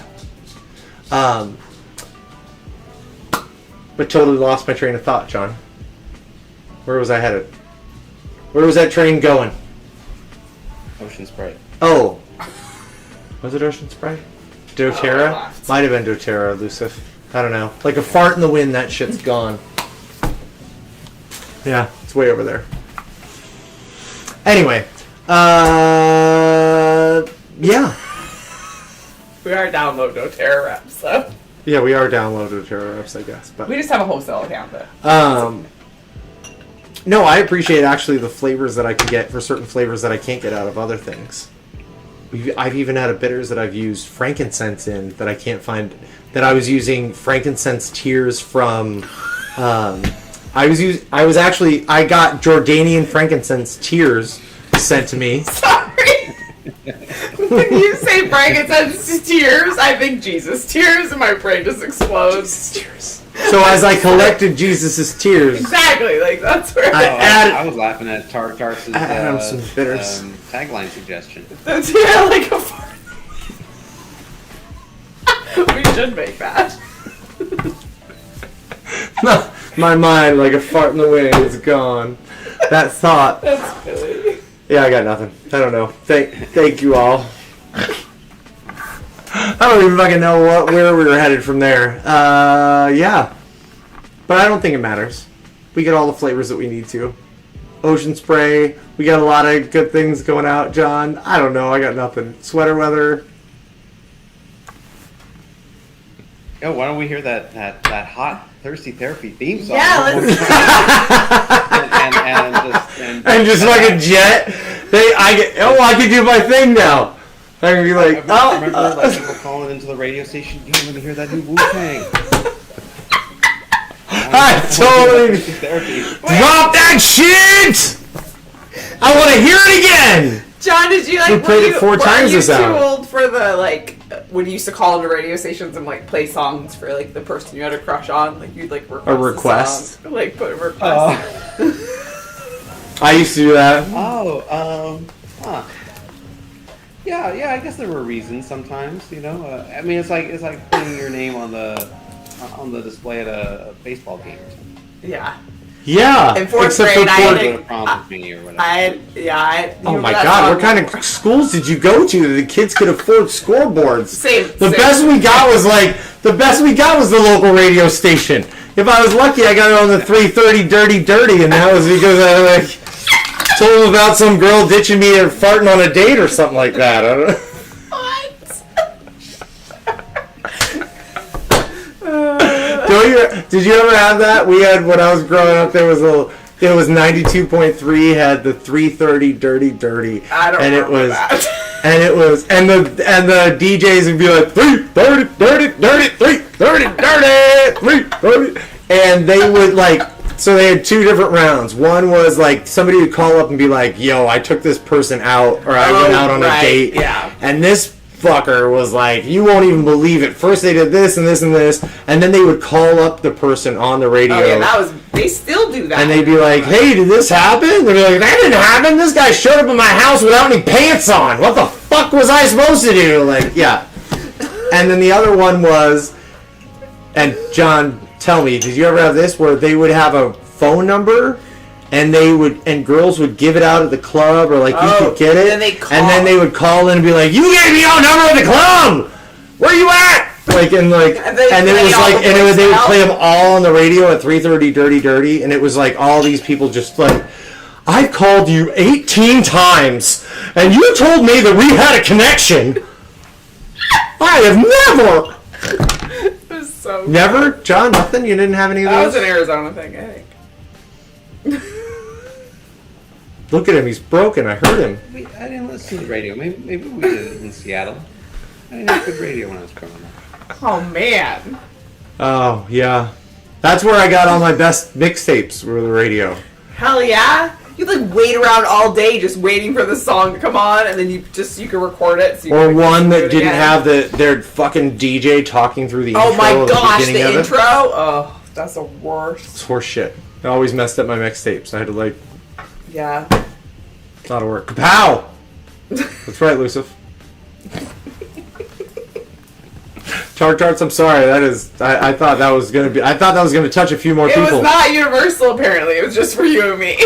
that one? But totally lost my train of thought, John. Where was I headed? Where was that train going? Ocean Spray. Oh. Was it Ocean Spray? doTERRA? Might have been doTERRA, Lucif. I don't know. Like a fart in the wind, that shit's gone. Yeah, it's way over there. Anyway. Yeah. We are download doTERRA reps, so. Yeah, we are downloaded doTERRA reps, I guess. But We just have a wholesale account, though. no, I appreciate actually the flavors that I can get for certain flavors that I can't get out of other things. I've even had a bitters that I've used frankincense in that I can't find. That I was using frankincense tears from. I got Jordanian frankincense tears sent to me. Sorry. When you say frankincense tears, I think Jesus tears, and my brain just explodes. Tears. So as I collected Jesus' tears, Exactly, like that's where I was laughing at Tartar's some bitters. Tagline suggestion. That's like a fart. We should make that. my mind, like a fart in the wind, is gone. That thought. That's silly. Yeah, I got nothing. I don't know. Thank you all. I don't even fucking know where we were headed from there. Yeah. But I don't think it matters. We get all the flavors that we need to. Ocean spray. We got a lot of good things going out, John. I don't know. I got nothing. Sweater weather. Oh, why don't we hear that hot thirsty therapy theme song? Yeah, let's. And just like a jet. I can do my thing now. I can be like, remember like people calling into the radio station, you let me hear that new Wu-Tang. I totally drop that shit. I want to hear it again. John, did you like? We played it 4 times this hour. Were you too old for the like when you used to call into radio stations and like play songs for like the person you had a crush on? Like you'd like request a request, song, like put a request. I used to do that. Yeah, I guess there were reasons sometimes, you know. I mean, it's like putting your name on the display at a baseball game or something. Yeah. Yeah. In 4th except grade, for I fourth- had Go to prom with me or whatever. Oh my God! What kind of schools did you go to that the kids could afford scoreboards? Same. The best we got was the local radio station. If I was lucky, I got it on the 3:30 Dirty, and that was because I like told them about some girl ditching me or farting on a date or something like that. I don't know. Did you ever have that? We had when I was growing up. It was 92.3 had the 3:30 Dirty. I don't and remember it was, that. And the DJs would be like 3:30 Dirty, 3:30 and they would like. So they had 2 different rounds. One was like somebody would call up and be like, "Yo, I took this person out, or I went out on a date." Yeah. And this fucker was like, "You won't even believe it. First they did this and this and this, and then they would call up the person on the radio." Oh yeah, they still do that. And they'd be like, "Hey, did this happen?" They'd be like, "That didn't happen. This guy showed up at my house without any pants on. What the fuck was I supposed to do?" Like, yeah. And then the other one was, and John, tell me, did you ever have this where they would have a phone number? And girls would give it out at the club, or like you could get it, and then they would call in and be like, "You gave me your number at the club. Where you at?" Like and it was like, and they would play them all on the radio at 3:30 Dirty, and it was like all these people just like, "I called you 18 times, and you told me that we had a connection. I have never." It was so Never, John. Nothing. You didn't have any of those. That was an Arizona thing, I think. Look at him, he's broken. I heard him. I didn't listen to the radio. Maybe we did it in Seattle. I didn't have good radio when I was growing up. Oh man. Oh, yeah. That's where I got all my best mixtapes, were the radio. Hell yeah. You like wait around all day just waiting for the song to come on, and then you can record it. So you Or can one that didn't again. have their fucking DJ talking through the intro. Oh my gosh, at the beginning the of intro? It. Oh, that's the worst. It's horse shit. It always messed up my mixtapes. I had to like, Yeah. a lot of work. Kapow! That's right, Lucif. Charts, I'm sorry. That is, I thought that was gonna touch a few more It people. was not universal, apparently. It was just for you and me.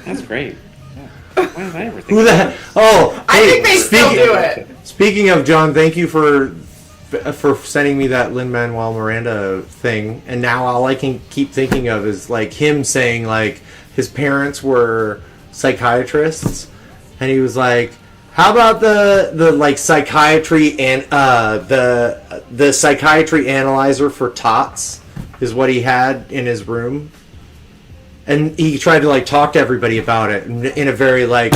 That's great. Yeah. Why did I ever think Who the heck? Oh, I hey, think they still do it. Speaking of John, thank you for sending me that Lin-Manuel Miranda thing, and now all I can keep thinking of is like him saying like his parents were psychiatrists, and he was like, "How about the like psychiatry and the psychiatry analyzer for tots is what he had in his room." And he tried to like talk to everybody about it in a very like,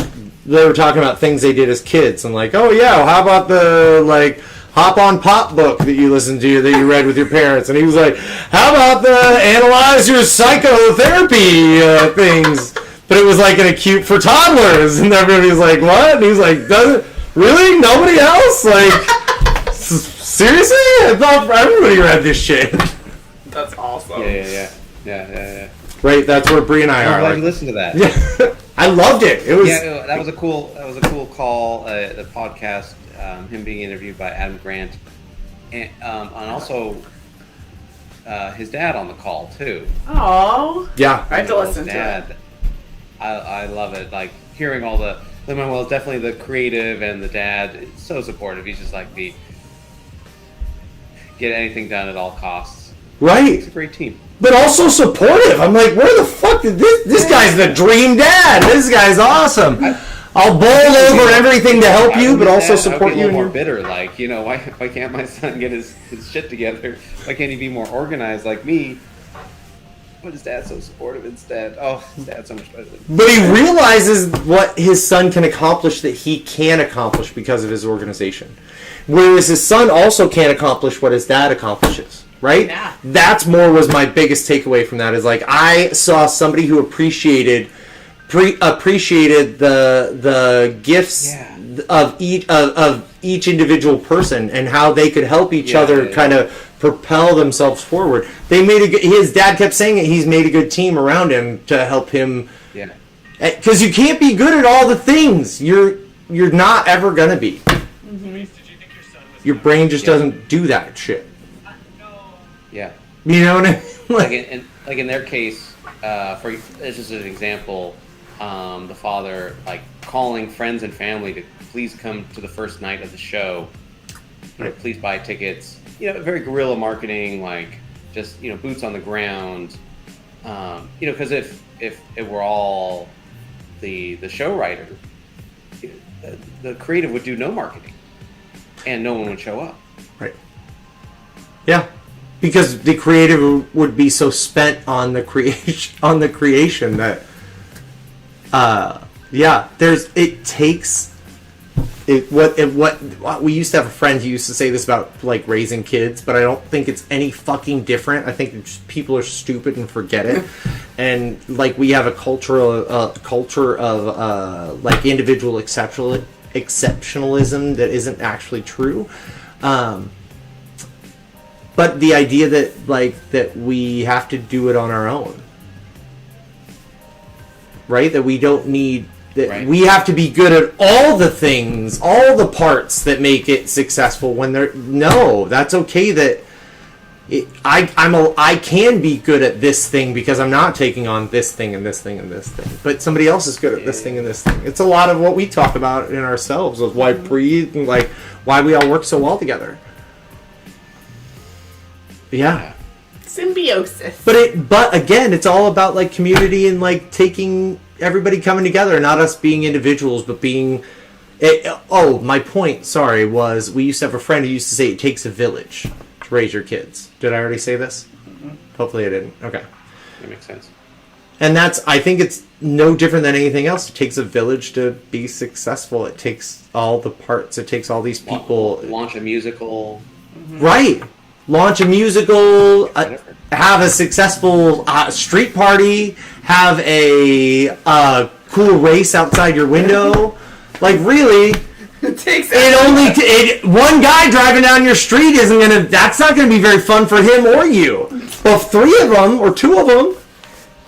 they were talking about things they did as kids and like, "Oh yeah, well, how about the like Hop on Pop book that you listened to that you read with your parents?" And he was like, "How about the Analyze Your Psychotherapy things?" But it was like an acute for toddlers, and everybody was like, "What?" And he's like, "Doesn't really nobody else like seriously? I thought everybody read this shit." That's awesome. Yeah. Right, that's where Bree and I I'm are. glad Like, you listened to that. yeah, I loved it. It was That was a cool call. The podcast, him being interviewed by Adam Grant, and also his dad on the call too. Oh. yeah. I have to listen His to dad, it. I love it. Like hearing all the Lin-Manuel is definitely the creative, and the dad is so supportive. He's just like get anything done at all costs. Right. It's a great team. But also supportive. I'm like, where the fuck did this guy's the dream dad. This guy's awesome. I'll bowl over everything to help you, but also support you. A little more bitter, like, you know, why can't my son get his shit together? Why can't he be more organized like me? But his dad's so supportive instead. Oh, his dad's so much better than me. But he realizes what his son can accomplish that he can accomplish because of his organization. Whereas his son also can't accomplish what his dad accomplishes. Right? Yeah. That's more was my biggest takeaway from that is like I saw somebody who appreciated the gifts of each individual person and how they could help each other kind of propel themselves forward. They made his dad kept saying it, he's made a good team around him to help him. Yeah. Because you can't be good at all the things. You're not ever gonna be. Your brain just doesn't do that shit. Yeah. You know what I mean? like in their case, for this is an example, the father like calling friends and family to please come to the first night of the show. You know, please buy tickets. You know, very guerrilla marketing, like just, you know, boots on the ground. You know, because if it were all the show writer, the creative would do no marketing, and no one would show up. Right. Yeah. Because the creative would be so spent on the creation that what we used to have a friend who used to say this about like raising kids, but I don't think it's any fucking different. I think just people are stupid and forget it. And like we have a culture of like individual exceptionalism that isn't actually true. But the idea that we have to do it on our own, right? That we don't need that we have to be good at all the things, all the parts that make it successful. When that's okay. That I can be good at this thing because I'm not taking on this thing and this thing and this thing. But somebody else is good at this thing and this thing. It's a lot of what we talk about in ourselves of why why we all work so well together. Yeah. Symbiosis. But again, it's all about like community and like taking everybody coming together, not us being individuals, but being. My point, was we used to have a friend who used to say it takes a village to raise your kids. Did I already say this? Mm-hmm. Hopefully I didn't. Okay. That makes sense. And I think it's no different than anything else. It takes a village to be successful. It takes all the parts. It takes all these people. Launch a musical. Mm-hmm. Right. Launch a musical, have a successful street party, have a cool race outside your window. Like really, one guy driving down your street that's not gonna be very fun for him or you. But three of them or two of them,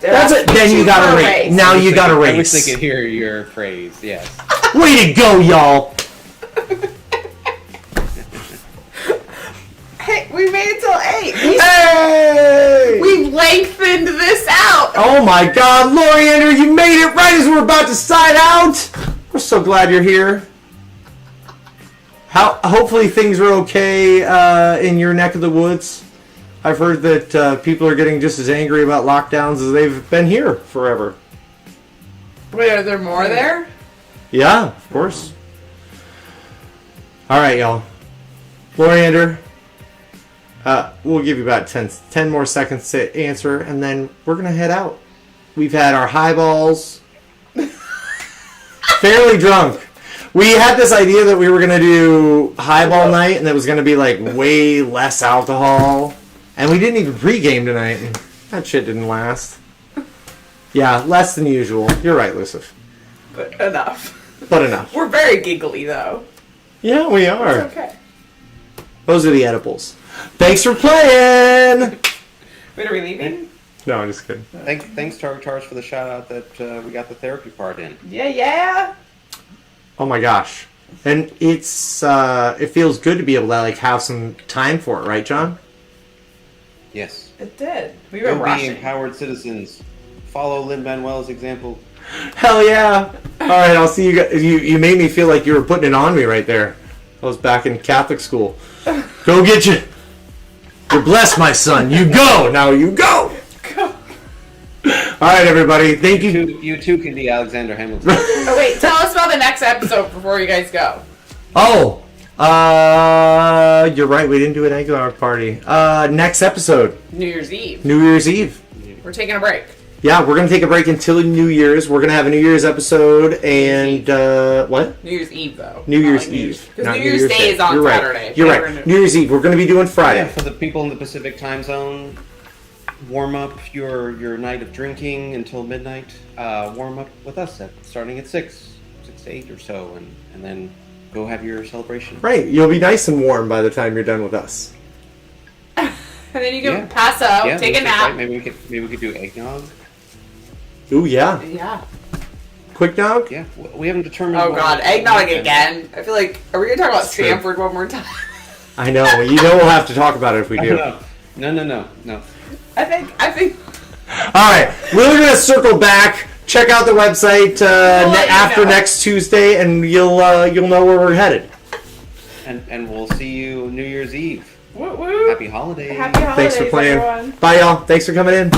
that's it. Then you got a race. Now you got a race. I wish they could hear your praise. Yes. Way to go, y'all. Hey, we made it till 8. Hey! We've lengthened this out. Oh my God, Loriander, you made it right as we're about to sign out. We're so glad you're here. Hopefully things are okay in your neck of the woods. I've heard that people are getting just as angry about lockdowns as they've been here forever. Wait, are there more there? Yeah, of course. All right, y'all. Loriander. We'll give you about 10 more seconds to answer, and then we're going to head out. We've had our highballs. Fairly drunk. We had this idea that we were going to do highball night, and it was going to be like way less alcohol. And we didn't even pregame tonight, and that shit didn't last. Yeah, less than usual. You're right, Lucif. But enough. We're very giggly, though. Yeah, we are. It's okay. Those are the edibles. Thanks for playing! Wait, are we leaving? No, I'm just kidding. Thanks to our Charles for the shout out that we got the therapy part in. Yeah. Oh my gosh. And it feels good to be able to like have some time for it, right, John? Yes. It did. We were rushing. Be empowered citizens. Follow Lin-Manuel's example. Hell yeah! Alright, I'll see you guys. You made me feel like you were putting it on me right there. I was back in Catholic school. Go get you! You're blessed, my son. You go. Now you go. All right, everybody. Thank you. You too can be Alexander Hamilton. Oh wait, tell us about the next episode before you guys go. Oh, you're right. We didn't do an eggnog party. Next episode. New Year's Eve. New Year's Eve. We're taking a break. Yeah, we're gonna take a break until New Year's. We're gonna have a New Year's episode and what? New Year's Eve though. New Year's Not Eve. Because Not New Year's Day is on You're right. Saturday. You're right. New Year's Eve. We're gonna be doing Friday. Yeah, for the people in the Pacific time zone, warm up your night of drinking until midnight. Warm up with us starting at 6 to 8 or so, and then go have your celebration. Right. You'll be nice and warm by the time you're done with us. And then you can pass out, take a nap. Right. Maybe we could do eggnog. Ooh, yeah. Yeah. Quick nog? Yeah, we haven't determined. Oh God, eggnog again. I feel like, are we gonna talk about It's true. Stanford one more time? I know. You know we'll have to talk about it if we do. No. I think. All right. We're going to circle back. Check out the website after next Tuesday, and you'll know where we're headed. And we'll see you New Year's Eve. Woo woo. Happy holidays. Happy holidays, Thanks for playing. everyone. Bye, y'all. Thanks for coming in.